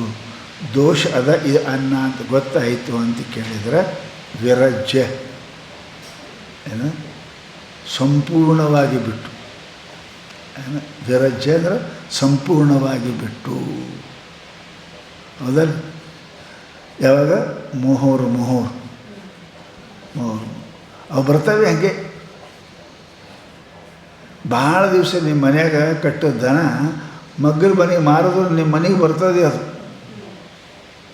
ದೋಷ ಅದ ಇದು ಅನ್ನ ಅಂತ ಗೊತ್ತಾಯಿತು ಅಂತ ಕೇಳಿದರೆ ವಿರಜ್ಯ ಏನು ಸಂಪೂರ್ಣವಾಗಿ ಬಿಟ್ಟು. ಏನು ವಿರಜ್ಯ ಅಂದರೆ ಸಂಪೂರ್ಣವಾಗಿ ಬಿಟ್ಟು. ಹೌದಲ್ಲ? ಯಾವಾಗ? ಮುಹುರ್ ಅವು ಬರ್ತವೆ. ಹಾಗೆ ಭಾಳ ದಿವಸ ನಿಮ್ಮ ಮನ್ಯಾಗ ಕಟ್ಟಿದ ದನ ಮಗ್ಗಲ ಮನೆಗೆ ಮಾರಿದ್ರು ನಿಮ್ಮ ಮನೆಗೆ ಬರ್ತದೆ ಅದು.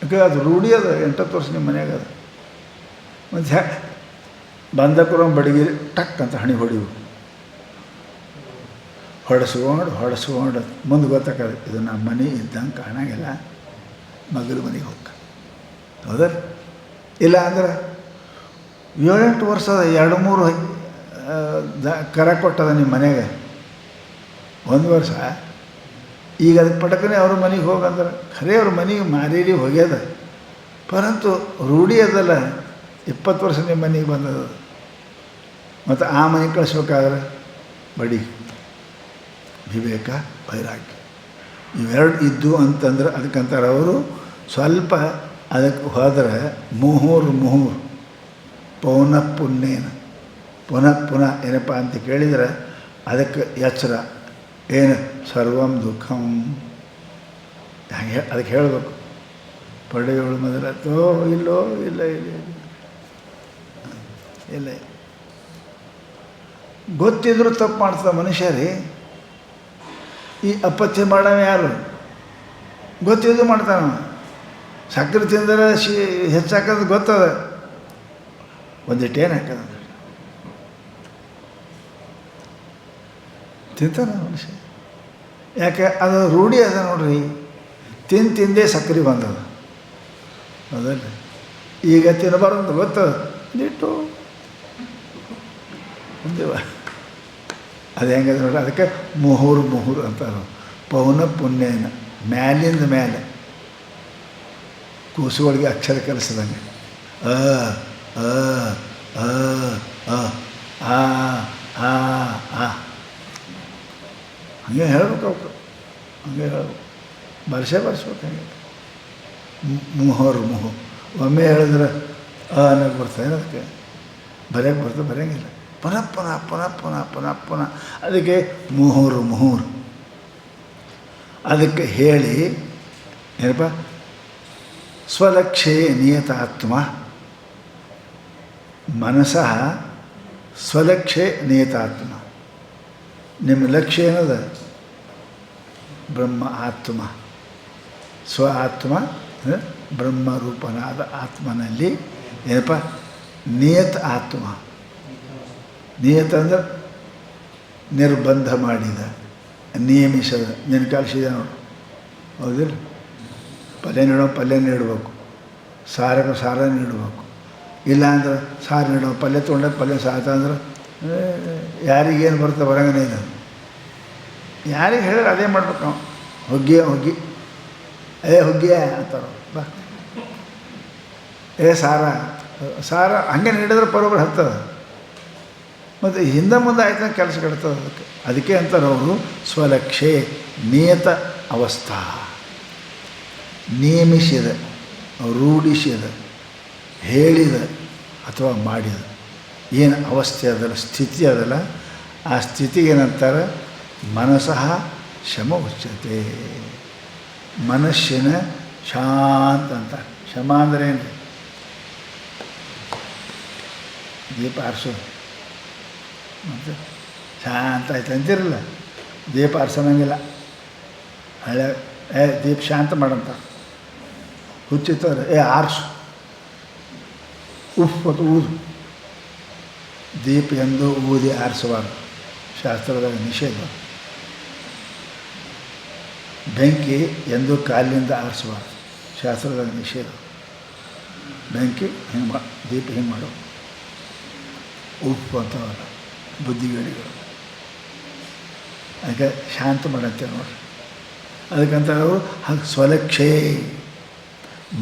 ಯಾಕೆ? ಅದು ರೂಢಿ ಅದ. 8 ವರ್ಷ ನಿಮ್ಮ ಮನ್ಯಾಗ ಅದು. ಮತ್ತು ಬಂದಕರು ಬಡಗಿರಿ ಟಕ್ ಅಂತ ಹಣಿ ಹೊಡೆಸ್ಕೊಂಡು ಮುಂದೆ ಗೊತ್ತಾಗದು ಇದು ನಮ್ಮ ಮನೆ ಇದ್ದಂಗೆ ಕಾಣಂಗಿಲ್ಲ, ಮಗನ ಮನೆಗೆ ಹೋಗ. ಹೌದಲ್ಲ? ಇಲ್ಲ ಅಂದ್ರೆ 7-8 ವರ್ಷದ 2-3 ಕರ ಕೊಟ್ಟದ ನಿಮ್ಮ ಮನೆಗೆ 1 ವರ್ಷ. ಈಗ ಅದಕ್ಕೆ ಪಟಕನೆ ಅವ್ರ ಮನೆಗೆ ಹೋಗಂದ್ರೆ ಖರೇ ಅವ್ರ ಮನೆಗೆ ಮಾರೀರಿ ಹೋಗ್ಯದ, ಪರಂತು ರೂಢಿ ಅದಲ್ಲ. 20 ವರ್ಷ ನಿಮ್ಮ ಮನೆಗೆ ಬಂದದ, ಮತ್ತು ಆ ಮನೆಗೆ ಕಳಿಸ್ಬೇಕಾದ್ರೆ ಬಡಿ, ವಿವೇಕ, ವೈರಾಗ್ಯ ಇವೆರಡು ಇದ್ದು ಅಂತಂದ್ರೆ ಅದಕ್ಕಂತಾರೆ ಅವರು. ಸ್ವಲ್ಪ ಅದಕ್ಕೆ ಹೋದ್ರೆ ಮುಹೂರು ಪೌನಃ ಪುಣ್ಯೇನ, ಪುನಃ ಏನಪ್ಪ ಅಂತ ಕೇಳಿದರೆ ಅದಕ್ಕೆ ಎಚ್ಚರ ಏನು ಸರ್ವಂ ದುಃಖಂ ಅದಕ್ಕೆ ಹೇಳಬೇಕು. ಪಡೆಯೋಳು ಮೊದಲತ್ತೋ ಇಲ್ಲ ಗೊತ್ತಿದ್ರು ತಪ್ಪು ಮಾಡ್ತದೆ ಮನುಷ್ಯ ರೀ. ಈ ಅಪತ್ಯ ಮಾಡವ ಯಾರು? ಗೊತ್ತಿದ್ದು ಮಾಡ್ತಾನ. ಸಕ್ಕರೆ ತಿಂದರೆ ಹೆಚ್ಚಾಕೋದು ಗೊತ್ತದ, ಒಂದಿಟ್ಟೇನು ಹಾಕೋದು ತಿಂತಾನೆ ಮನುಷ್ಯ. ಯಾಕೆ ಅದು ರೂಢಿ ಅದ ನೋಡ್ರಿ. ತಿಂದೇ ಸಕ್ಕರೆ ಬಂದದ. ಹೌದಲ್ಲ? ಈಗ ತಿನ್ನಬಾರ್ದು ಗೊತ್ತದ, ಇಟ್ಟು ಅಂದೇವ. ಅದು ಹೆಂಗದ ನೋಡ್ರಿ. ಅದಕ್ಕೆ ಮುಹೂರು ಅಂತಾರೆ. ಪೌನಃ ಪುಣ್ಯನ, ಮ್ಯಾಲಿಂದ ಮೇಲೆ ಕೂಸುಗಳಿಗೆ ಅಕ್ಷರ ಕಲಿಸಿದಂಗೆ ಹಂಗೆ ಹೇಳ್ಬೇಕು ಅವ್ರು, ಹಂಗೆ ಹೇಳ್ಬೇಕು, ಬರ್ಸ್ಬೇಕು ಹಂಗೆ. ಮುಹೂರು ಒಮ್ಮೆ ಹೇಳಿದ್ರೆ ಅನ್ನೋಕ್ಕೆ ಬರ್ತದೆ, ಅದಕ್ಕೆ ಬರೆಯೋಕ್ಕೆ ಬರೆಯೋಂಗಿಲ್ಲ. ಪುನಃ ಅದಕ್ಕೆ ಮುಹೂರು. ಅದಕ್ಕೆ ಹೇಳಿ ಏನಪ್ಪ, ಸ್ವಲಕ್ಷ್ಯೇ ನಿಯತಾತ್ಮ, ಮನಸಃ ಸ್ವಲಕ್ಷ್ಯೇ ನಿಯತಾತ್ಮ. ನಿಮ್ಮ ಲಕ್ಷ್ಯ ಏನದ? ಬ್ರಹ್ಮ ಆತ್ಮ, ಸ್ವ ಆತ್ಮ, ಬ್ರಹ್ಮರೂಪನಾದ ಆತ್ಮನಲ್ಲಿ ಏನಪ್ಪ ನಿಯತ ಆತ್ಮ. ನಿಯತ ಅಂದ್ರೆ ನಿರ್ಬಂಧ ಮಾಡಿದ, ನಿಯಮಿಸದ, ನಿನ್ನ ಕಳಿಸಿದ ನೋಡು. ಹೌದಿಲ್ಲ? ಪಲ್ಯ ನೀಡಬೇಕು, ಸಾರ ನೀಡಬೇಕು. ಇಲ್ಲಾಂದ್ರೆ ಸಾರು ನೀಡೋ ಪಲ್ಯ ತೊಗೊಂಡಾಗ ಪಲ್ಯ ಸಾತ ಅಂದ್ರೆ ಯಾರಿಗೇನು ಬರ್ತದೆ ಬರಂಗನೇ ಇಲ್ಲ. ಯಾರಿಗೆ ಹೇಳಿದ್ರೆ ಅದೇ ಮಾಡ್ಬೇಕು ನಾವು. ಹೊಗ್ಗಿ ಹೊಗ್ಗಿ ಅಂತಾರ, ಬಾ ಸಾರ ಹಂಗೆ ನೀಡಿದ್ರೆ ಬರೋಬ್ಬರ ಹತ್ತದ. ಮತ್ತು ಹಿಂದೆ ಮುಂದೆ ಆಯ್ತು ಕೆಲಸ ಕೆಡ್ತದೆ. ಅದಕ್ಕೆ ಅಂತಾರೆ ಅವರು ಸ್ವಲಕ್ಷ್ಯೆ ನಿಯತ ಅವಸ್ಥಾ. ನಿಯಮಿಸಿದ, ರೂಢಿಸಿದ, ಹೇಳಿದ ಅಥವಾ ಮಾಡಿದ ಏನು ಅವಸ್ಥೆ ಅದಲ್ಲ, ಸ್ಥಿತಿ ಅದಲ್ಲ, ಆ ಸ್ಥಿತಿಗೆ ಏನಂತಾರೆ ಮನಸಃ ಶಮ ಉಚ್ಯತೆ. ಮನಸ್ಸಿನ ಶಾಂತ ಅಂತ. ಶಮ ಅಂದರೆ ಏನು ರೀ? ದೀಪ ಆರಿಸೋದು ಮತ್ತು ಶಾಂತ ಆಯ್ತು ಅಂತಿರಲ್ಲ. ದೀಪ ಆರಿಸೋಂಗಿಲ್ಲ, ಹಳೆ ದೀಪ ಶಾಂತ ಮಾಡಂತ ಹುಚ್ಚಿತ್ತವ್ರೆ, ಆರಿಸು ಅಂತ ಊದು. ದೀಪ ಎಂದು ಊದಿ ಆರಿಸಬಾರ್ದು, ಶಾಸ್ತ್ರದಾಗ ನಿಷೇಧ. ಬೆಂಕಿ ಎಂದು ಕಾಲಿನಿಂದ ಆರಿಸಬಾರ್ದು, ಶಾಸ್ತ್ರದಾಗ ನಿಷೇಧ. ಬೆಂಕಿ ಹಿಂಗೆ ದೀಪ ಹಿಂಗೆ ಮಾಡು, ಅಂತವಲ್ಲ ಬುದ್ಧಿಗಳಿಗಳು. ಅದಕ್ಕೆ ಶಾಂತ ಮಾಡಂತೇವೆ ನೋಡ್ರಿ. ಅದಕ್ಕಂತ ಅವರು ಹಾಗೆ ಸ್ವಲಕ್ಷ್ಯೇ,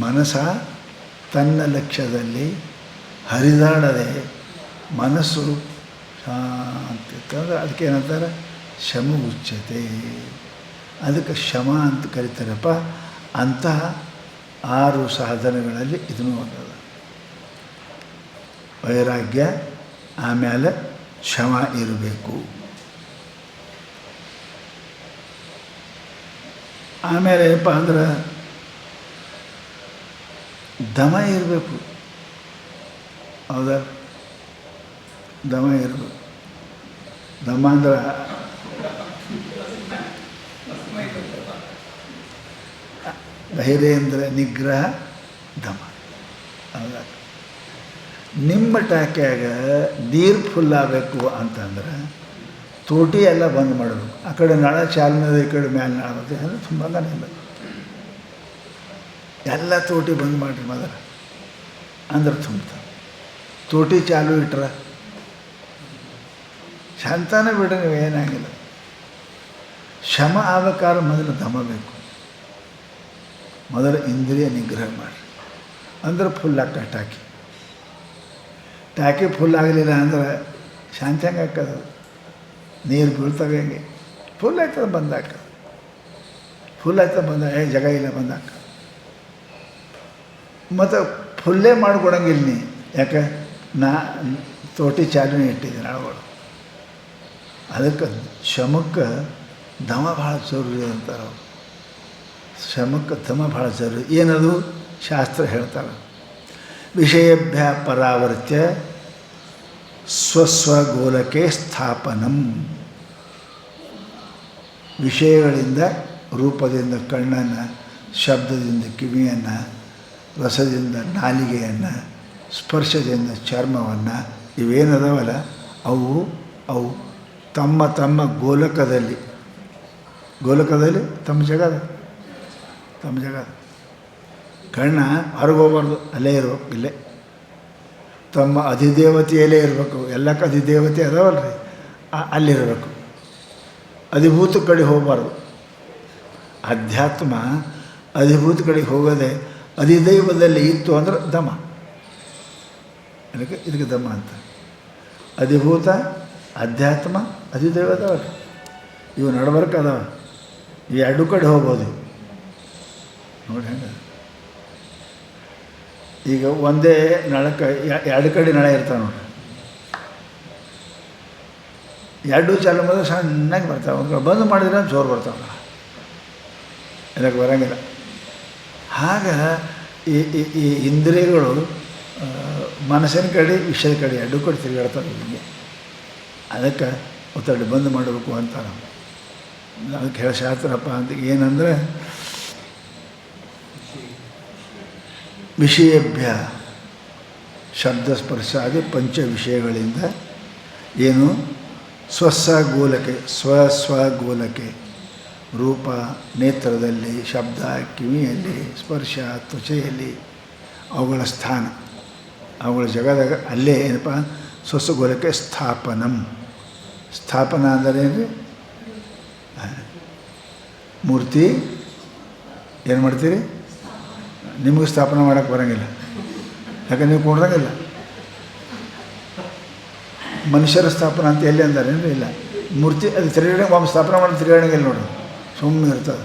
ಮನಸ್ಸ ತನ್ನ ಲಕ್ಷ್ಯದಲ್ಲಿ ಹರಿದಾಡದೆ ಮನಸ್ಸು ಶಾಂತಿ ಇರ್ತಂದ್ರೆ ಅದಕ್ಕೆ ಏನಂತಾರೆ ಶಮ ಉಚ್ಯತೆ. ಅದಕ್ಕೆ ಶಮ ಅಂತ ಕರೀತಾರಪ್ಪ. ಅಂತಹ 6 ಸಾಧನಗಳಲ್ಲಿ ಇದನ್ನು ಒಂದದ. ವೈರಾಗ್ಯ, ಆಮೇಲೆ ಶಮ ಇರಬೇಕು, ಆಮೇಲೆ ಏನಪ್ಪ ಅಂದ್ರೆ ದಮ ಇರಬೇಕು. ಹೌದಾ? ದಮ ಇರಬೇಕು. ದಮ ಅಂದ್ರೆ ಧೈರ್ಯೇಂದ್ರ ನಿಗ್ರಹ ದಮ. ಹೌದಾ? ನಿಮ್ಮ ಟಾಕ್ಯಾಗ ನೀರು ಫುಲ್ ಆಗಬೇಕು ಅಂತಂದ್ರೆ ತೋಟಿ ಎಲ್ಲ ಬಂದ್ ಮಾಡಬೇಕು. ಆ ಕಡೆ ನಳ ಚಾಲನದ ಈ ಕಡೆ ಮ್ಯಾಲೆ ನಳ ಬರ್ತದೆ ಅಂದರೆ ತುಂಬ ಇಲ್ಲ. ಎಲ್ಲ ತೋಟಿ ಬಂದ್ ಮಾಡಿರಿ ಮೊದಲು ಅಂದ್ರೆ ತುಂಬ್ತಾರೆ. ತೋಟಿ ಚಾಲು ಇಟ್ರೆ ಶಾಂತನೇ ಬಿಡ್ರಿ, ನೀವು ಏನಾಗಿಲ್ಲ. ಶಮ ಆಗ್ಬೇಕಾದ್ರೆ ಮೊದಲು ದಮ ಬೇಕು. ಮೊದಲು ಇಂದ್ರಿಯ ನಿಗ್ರಹ ಮಾಡಿರಿ ಅಂದ್ರೆ ಫುಲ್ ಆಗ್ತದೆ. ಟಾಕಿ ಫುಲ್ ಆಗಲಿಲ್ಲ ಅಂದ್ರೆ ಶಾಂತಿ ಹೆಂಗೆ ಹಾಕೋದು? ನೀರು ಬೀಳ್ತವೆ ಹೆಂಗೆ? ಫುಲ್ ಆಯ್ತದೆ ಬಂದಾಕ, ಫುಲ್ ಆಯ್ತದೆ ಬಂದ ಜಾಗ ಇಲ್ಲ ಬಂದಾಕ. ಮತ್ತು ಫುಲ್ಲೇ ಮಾಡಿಕೊಡಂಗಿಲ್ಲ ನೀ, ಯಾಕೆ ನಾ ತೋಟಿ ಚಾಲನೆ ಇಟ್ಟಿದ್ದೀನಿ ನಳಗಳು. ಅದಕ್ಕೆ ಶಮಕ್ಕೆ ದಮ ಭಾಳ ಜರೂರಿ ಅಂತಾರೆ ಅವರು. ಶಮಕ್ಕೆ ದಮ ಭಾಳ ಜರೂರಿ. ಏನದು ಶಾಸ್ತ್ರ ಹೇಳ್ತಾರೆ, ವಿಷಯಭ್ಯ ಪರಾವರ್ತ್ಯ ಸ್ವಸ್ವಗೋಲಕೆ ಸ್ಥಾಪನಂ. ವಿಷಯಗಳಿಂದ, ರೂಪದಿಂದ ಕಣ್ಣನ್ನು, ಶಬ್ದದಿಂದ ಕಿವಿಯನ್ನು, ರಸದಿಂದ ನಾಲಿಗೆಯನ್ನು, ಸ್ಪರ್ಶದಿಂದ ಚರ್ಮವನ್ನು, ಇವೇನದವಲ್ಲ ಅವು ತಮ್ಮ ತಮ್ಮ ಗೋಲಕದಲ್ಲಿ ತಮ್ಮ ಜಗದ ಕಣ್ಣ ಹೊರಗೆ ಹೋಗ್ಬಾರ್ದು, ಅಲ್ಲೇ ಇರ್ಬೇಕು. ಇಲ್ಲೇ ತಮ್ಮ ಅಧಿದೇವತೆಯಲ್ಲೇ ಇರಬೇಕು. ಎಲ್ಲಕ್ಕೆ ಅಧಿದೇವತೆ ಅದಾವಲ್ಲ ರೀ, ಅಲ್ಲಿರಬೇಕು. ಅಧಿಭೂತ ಕಡೆ ಹೋಗಬಾರ್ದು. ಅಧ್ಯಾತ್ಮ ಅಧಿಭೂತ ಕಡೆಗೆ ಹೋಗೋದೆ ಅಧಿದೈವದಲ್ಲಿ ಇತ್ತು ಅಂದ್ರೆ ದಮ. ಇದಕ್ಕೆ ದಮ ಅಂತ. ಅಧಿಭೂತ, ಅಧ್ಯಾತ್ಮ, ಅಧಿದೈವ ಅದಾವಲ್ಲ, ಇವು ನಡ್ಬರ್ಕ ಅದಾವ. ಈ ಎರಡು ಕಡೆ ಹೋಗ್ಬೋದು ನೋಡಿ. ಹೆಂಗೆ ಈಗ ಒಂದೇ ನಳಕ್ಕೆ ಎರಡು ಕಡೆ ನಳ ಇರ್ತಾವೆ ನೋಡಿ. ಎರಡು ಚಾಲು ಮಾಡಿದ್ರೆ ಸಣ್ಣಾಗಿ ಬರ್ತಾವೆ. ಒಂದು ಬಂದ್ ಮಾಡಿದ್ರೆ ಜೋರು ಬರ್ತಾವೆ, ಇದಕ್ಕೆ ಬರೋಂಗಿಲ್ಲ. ಆಗ ಈ ಇಂದ್ರಿಯಗಳು ಮನಸ್ಸಿನ ಕಡೆ ವಿಷಯದ ಕಡೆ ಎರಡು ಕಡೆ ತಿರುಗಾಡ್ತಾರೆ. ಹೀಗೆ ಅದಕ್ಕೆ ಒತ್ತಡ ಬಂದ್ ಮಾಡಬೇಕು ಅಂತಾರೆ. ಅದಕ್ಕೆ ಹೇಳಿ ಶಾಸ್ತ್ರಪ್ಪ ಅಂತ ಏನಂದರೆ, ವಿಷಯಭ್ಯ ಶಬ್ದ ಸ್ಪರ್ಶಾದಿ ಪಂಚ ವಿಷಯಗಳಿಂದ ಏನು ಸ್ವಸ್ವಗೋಲಕೆ, ಸ್ವಸ್ವಗೋಲಕೆ ರೂಪ ನೇತ್ರದಲ್ಲಿ, ಶಬ್ದ ಕಿವಿಯಲ್ಲಿ, ಸ್ಪರ್ಶ ತ್ವಚೆಯಲ್ಲಿ, ಅವುಗಳ ಸ್ಥಾನ, ಅವುಗಳ ಜಗದಾಗ ಅಲ್ಲೇ ಏನಪ್ಪ ಸ್ವಸ್ವಗೋಲಕ್ಕೆ ಸ್ಥಾಪನಂ. ಸ್ಥಾಪನ ಅಂದರೆ ಏನು? ಮೂರ್ತಿ ಏನು ಮಾಡ್ತೀರಿ? ನಿಮಗೆ ಸ್ಥಾಪನೆ ಮಾಡೋಕ್ಕೆ ಬರೋಂಗಿಲ್ಲ, ಯಾಕಂದ್ರೆ ನೀವು ಕೊಡ್ದಂಗಿಲ್ಲ. ಮನುಷ್ಯರ ಸ್ಥಾಪನೆ ಅಂತ ಎಲ್ಲಿ ಅಂತಾರೆ ಅಂದರೆ ಇಲ್ಲ. ಮೂರ್ತಿ ಅದು ತಿರುಗಡೆ ಒಮ್ಮೆ ಸ್ಥಾಪನೆ ಮಾಡಿ ತಿರುಗಾಡಂಗಿಲ್ಲ ನೋಡಿ, ಸುಮ್ಮನೆ ಇರ್ತದೆ.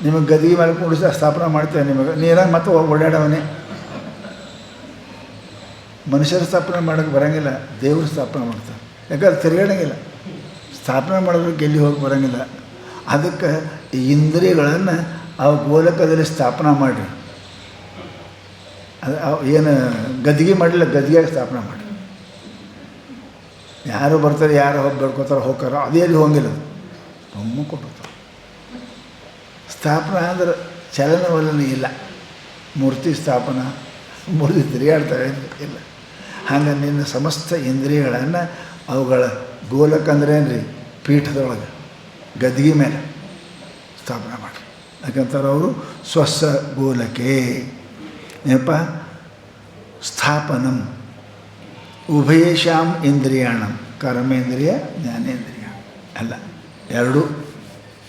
ನಿಮಗೆ ಗದಿಗೆ ಮೇಲೆ ಕೂಡಿಸಿ ಸ್ಥಾಪನೆ ಮಾಡ್ತೇವೆ. ನಿಮಗೆ ನೀರಾಗ ಮತ್ತೆ ಓಡಾಡವನೇ. ಮನುಷ್ಯರ ಸ್ಥಾಪನೆ ಮಾಡೋಕ್ಕೆ ಬರೋಂಗಿಲ್ಲ, ದೇವ್ರ ಸ್ಥಾಪನೆ ಮಾಡ್ತಾರೆ. ಯಾಕಂದ್ರೆ ತಿರುಗಾಡಂಗಿಲ್ಲ, ಸ್ಥಾಪನೆ ಮಾಡೋದಕ್ಕೆ ಎಲ್ಲಿ ಹೋಗಿ ಬರೋಂಗಿಲ್ಲ. ಅದಕ್ಕೆ ಈ ಇಂದ್ರಿಯಗಳನ್ನು ಅವು ಗೋಲಕದಲ್ಲಿ ಸ್ಥಾಪನೆ ಮಾಡಿರಿ. ಅದು ಏನು ಗದ್ದಿಗೆ ಮಾಡಲಿಲ್ಲ, ಗದ್ದಿಗೆ ಸ್ಥಾಪನೆ ಮಾಡಿ. ಯಾರು ಬರ್ತಾರೆ, ಯಾರು ಹೋಗಿ ಬೇಡ್ಕೋತಾರೆ, ಹೋಗ್ತಾರೋ ಅದೇ ಅಲ್ಲಿ ಹೋಗಿಲ್ಲ, ತುಂಬ ಕೊಟ್ಟಿರ್ತಾರೆ. ಸ್ಥಾಪನೆ ಅಂದ್ರೆ ಚಲನವಲನ ಇಲ್ಲ. ಮೂರ್ತಿ ಸ್ಥಾಪನಾ, ಮೂರ್ತಿ ತಿರುಗಾಡ್ತವೆ ಇಲ್ಲ. ಹಾಗೆ ನಿನ್ನ ಸಮಸ್ತ ಇಂದ್ರಿಯಗಳನ್ನು ಅವುಗಳ ಗೋಲಕ ಅಂದ್ರೆ ಏನು ರೀ, ಪೀಠದೊಳಗೆ ಗದ್ದಿಗೆ ಮೇಲೆ ಸ್ಥಾಪನೆ ಮಾಡಿ. ಯಾಕಂತಾರೆ ಅವರು ಸ್ವಸ್ಸ ಗೋಲಕೆ ಏನಪ್ಪ ಸ್ಥಾಪನಂ ಉಭಯೇಶಾಂ ಇಂದ್ರಿಯಾಣಂ, ಕರ್ಮೇಂದ್ರಿಯ ಜ್ಞಾನೇಂದ್ರಿಯ ಅಲ್ಲ,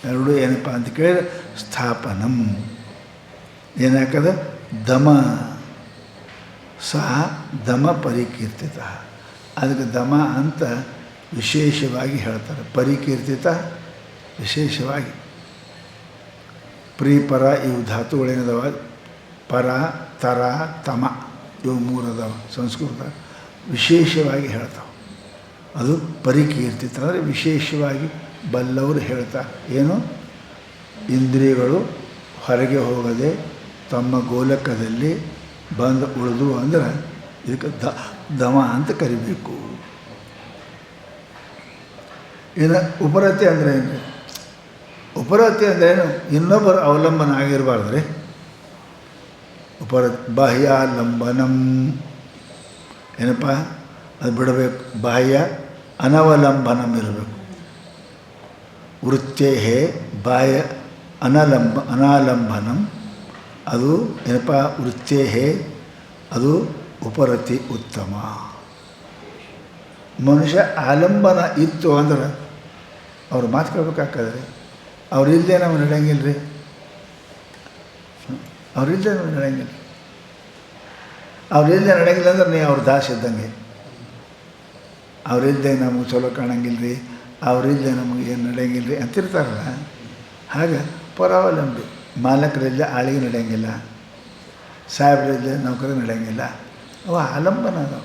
ಎರಡು ಏನಪ್ಪ ಅಂತ ಕೇಳಿದ್ರೆ ಸ್ಥಾಪನಂ ಏನಾಗ್ತದೆ? ದಮ ಸಹ ದಮ ಪರಿಕೀರ್ತಿತ. ಅದಕ್ಕೆ ದಮ ಅಂತ ವಿಶೇಷವಾಗಿ ಹೇಳ್ತಾರೆ, ಪರಿಕೀರ್ತಿತ ವಿಶೇಷವಾಗಿ. ಪ್ರೀಪರ ಇವು ಧಾತುಗಳೇನದಾವ, ಪರ ತರ ತಮ ಇವು ಮೂರು ಅದಾವ ಸಂಸ್ಕೃತ ವಿಶೇಷವಾಗಿ ಹೇಳ್ತಾವೆ. ಅದು ಪರಿಕೀರ್ತಿತ ಅಂದರೆ ವಿಶೇಷವಾಗಿ ಬಲ್ಲವರು ಹೇಳ್ತಾರೆ. ಏನು? ಇಂದ್ರಿಯಗಳು ಹೊರಗೆ ಹೋಗದೆ ತಮ್ಮ ಗೋಲಕದಲ್ಲಿ ಬಂದು ಉಳಿದು ಅಂದ್ರೆ ಇದಕ್ಕೆ ದಮ ಅಂತ ಕರಿಬೇಕು. ಇನ್ನು ಉಪರತಿ ಅಂದರೆ ಏನು? ಉಪರತಿ ಅಂದರೆ ಏನು? ಇನ್ನೊಬ್ಬರು ಅವಲಂಬನ ಆಗಿರಬಾರ್ದು ರೀ. ಬಾಹ್ಯಾಲಂಬನಂ ಏನಪ್ಪ ಅದು ಬಿಡಬೇಕು. ಬಾಹ್ಯ ಅನವಲಂಬನಂ ಇರಬೇಕು. ವೃತ್ತೇ ಬಾಹ್ಯ ಅನಾಲಂಬನಂ, ಅದು ಏನಪ್ಪ ವೃತ್ತೇ ಅದು ಉಪರತಿ ಉತ್ತಮ. ಮನುಷ್ಯ ಆಲಂಬನ ಇತ್ತು ಅಂದ್ರೆ ಅವ್ರು ಮಾತು ಕೇಳ್ಬೇಕಾಗ್ತದೆ. ಅವ್ರಿಲ್ಲದೆ ನಾವು ನಡೆಯಂಗಿಲ್ಲ ರೀ, ಅವ್ರಿಲ್ಲದೆ ನಾವು ನಡೆಯಂಗಿಲ್ಲ. ಅವ್ರಿಲ್ಲದೆ ನಡೆಯಂಗಿಲ್ಲ ಅಂದ್ರೆ ನೀವು ಅವ್ರ ದಾಸ ಇದ್ದಂಗೆ. ಅವರಿಲ್ಲದೆ ನಮಗೆ ಚಲೋ ಕಾಣಂಗಿಲ್ಲ ರೀ, ಅವರಿಲ್ಲದೆ ನಮಗೆ ಏನು ನಡೆಯಂಗಿಲ್ಲ ರೀ ಅಂತಿರ್ತಾರಲ್ಲ. ಹಾಗೆ ಪರಾವಲಂಬಿ, ಮಾಲಕರಿಲ್ಲದೆ ಆಳಿಗೆ ನಡೆಯಂಗಿಲ್ಲ, ಸಾಹೇಬರಿಲ್ಲದೆ ನೌಕರಿ ನಡೆಯಂಗಿಲ್ಲ. ಅವ ಆಲಂಬನ ಅದಾವ.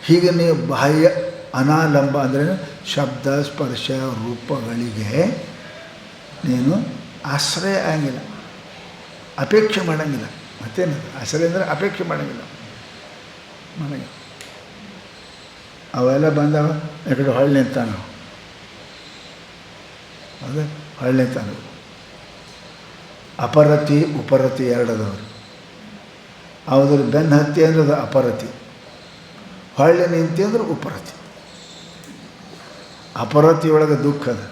ಹೀಗೆ ನೀವು ಬಾಹ್ಯ ಅನಾಲಂಬ ಅಂದರೆ ಶಬ್ದ ಸ್ಪರ್ಶ ರೂಪಗಳಿಗೆ ನೀನು ಆಶ್ರಯ ಆಗಂಗಿಲ್ಲ, ಅಪೇಕ್ಷೆ ಮಾಡೋಂಗಿಲ್ಲ. ಮತ್ತೇನು ಆಶ್ರಯ ಅಂದರೆ ಅಪೇಕ್ಷೆ ಮಾಡೋಂಗಿಲ್ಲ. ಅವೆಲ್ಲ ಬಂದವ ಈ ಕಡೆ ಹೊಳ್ಳಿ ನಿಂತಾನು, ಅದು ಹೊಳ್ಳಿ ನಿಂತಾನು. ಅಪರತಿ ಉಪರತಿ ಎರಡದವರು. ಅವ್ರ ಬೆನ್ನು ಹತ್ತಿ ಅಂದ್ರೆ ಅದು ಅಪರತಿ, ಹೊಳ್ಳಿ ನಿಂತಿ ಅಂದ್ರೆ ಉಪರತಿ. ಅಪರತಿಯೊಳಗೆ ದುಃಖ ಅದ,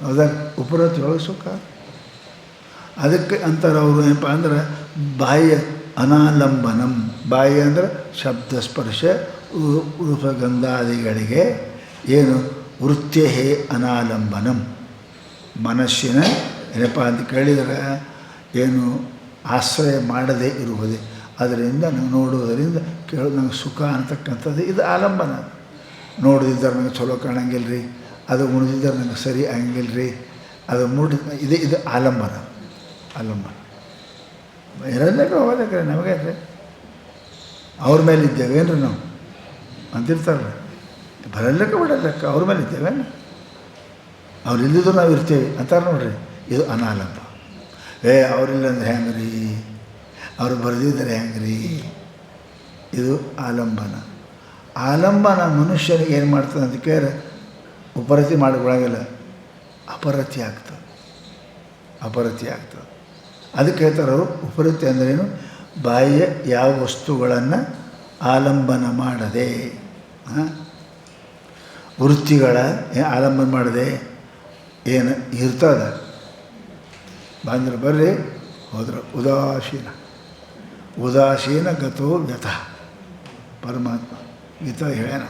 ಹೌದಾ? ಉಪರತಿಯೊಳಗೆ ಸುಖ. ಅದಕ್ಕೆ ಅಂತಾರೆ ಅವರು ಏನಪ್ಪ ಅಂದ್ರೆ ಬಾಹ್ಯ ಅನಾಲಂಬನಂ. ಬಾಹ್ಯ ಅಂದ್ರೆ ಶಬ್ದ ಸ್ಪರ್ಶ ರೂಪಗಂಧಾದಿಗಳಿಗೆ ಏನು ವೃತ್ತೇ ಅನಾಲಂಬನಂ, ಮನಸ್ಸಿನ ಏನಪ್ಪ ಅಂತ ಕೇಳಿದರೆ ಏನು ಆಶ್ರಯ ಮಾಡದೇ ಇರುವುದೇ. ಅದರಿಂದ ನಾವು ನೋಡುವುದರಿಂದ ಕೇಳೋದು ನಂಗೆ ಸುಖ ಅಂತಕ್ಕಂಥದ್ದು ಇದು ಆಲಂಬನ. ನೋಡದಿದ್ದರೆ ನಂಗೆ ಚಲೋ ಕಾಣಂಗಿಲ್ಲ ರೀ, ಅದು ಉಳಿದಿದ್ದರೆ ನಂಗೆ ಸರಿ ಆಗಂಗಿಲ್ಲ ರೀ, ಅದು ಇದು ಆಲಂಬನ. ಆಲಂಬನ ಇರೋದಕ್ಕೆ ಹೋಗೋದಕ್ಕೆ ನಮಗೆ ರೀ, ಅವ್ರ ಮೇಲೆ ಇದ್ದೇವೇನು ರೀ ನಾವು ಅಂತಿರ್ತಾರಲ್ಲ. ಬರಲ್ಲಕ್ಕೆ ಬಿಡಲ್ಲಕ್ಕೆ ಅವ್ರ ಮೇಲೆ ಇದ್ದೇವೇನು, ಅವ್ರು ಇಲ್ಲಿದ್ರು ನಾವು ಇರ್ತೀವಿ ಅಂತಾರೆ ನೋಡ್ರಿ. ಇದು ಅನಾಲಂಬ. ಅವರಿಲ್ಲ ಅಂದ್ರೆ ಹೆಂಗೆ ರೀ, ಅವ್ರು ಬರೆದಿದ್ದಾರೆ ಹೆಂಗೆ ರೀ, ಇದು ಆಲಂಬನ. ಆಲಂಬನ ಮನುಷ್ಯನಿಗೆ ಏನು ಮಾಡ್ತದೆ ಅಂತ ಕೇಳಿದ್ರೆ ಉಪರತಿ ಮಾಡಿಕೊಳ್ಳಂಗಿಲ್ಲ, ಅಪರತಿ ಆಗ್ತದೆ, ಅಪರತಿ ಆಗ್ತದೆ. ಅದಕ್ಕೆ ಹೇಳ್ತಾರೆ ಅವರು ಉಪರತಿ ಅಂದ್ರೇನು, ಬಾಹ್ಯ ಯಾವ ವಸ್ತುಗಳನ್ನು ಆಲಂಬನ ಮಾಡದೆ, ವೃತ್ತಿಗಳ ಆಲಂಬನ ಮಾಡದೆ ಏನು ಇರ್ತದೆ. ಬಂದ್ರೆ ಬರ್ರಿ, ಹೋದ್ರೆ ಉದಾಸೀನ. ಉದಾಸೀನ ಗತೋ ವ್ಯಥ. ಪರಮಾತ್ಮ ಗೀತ ಹೇಳ್ಯಾನ,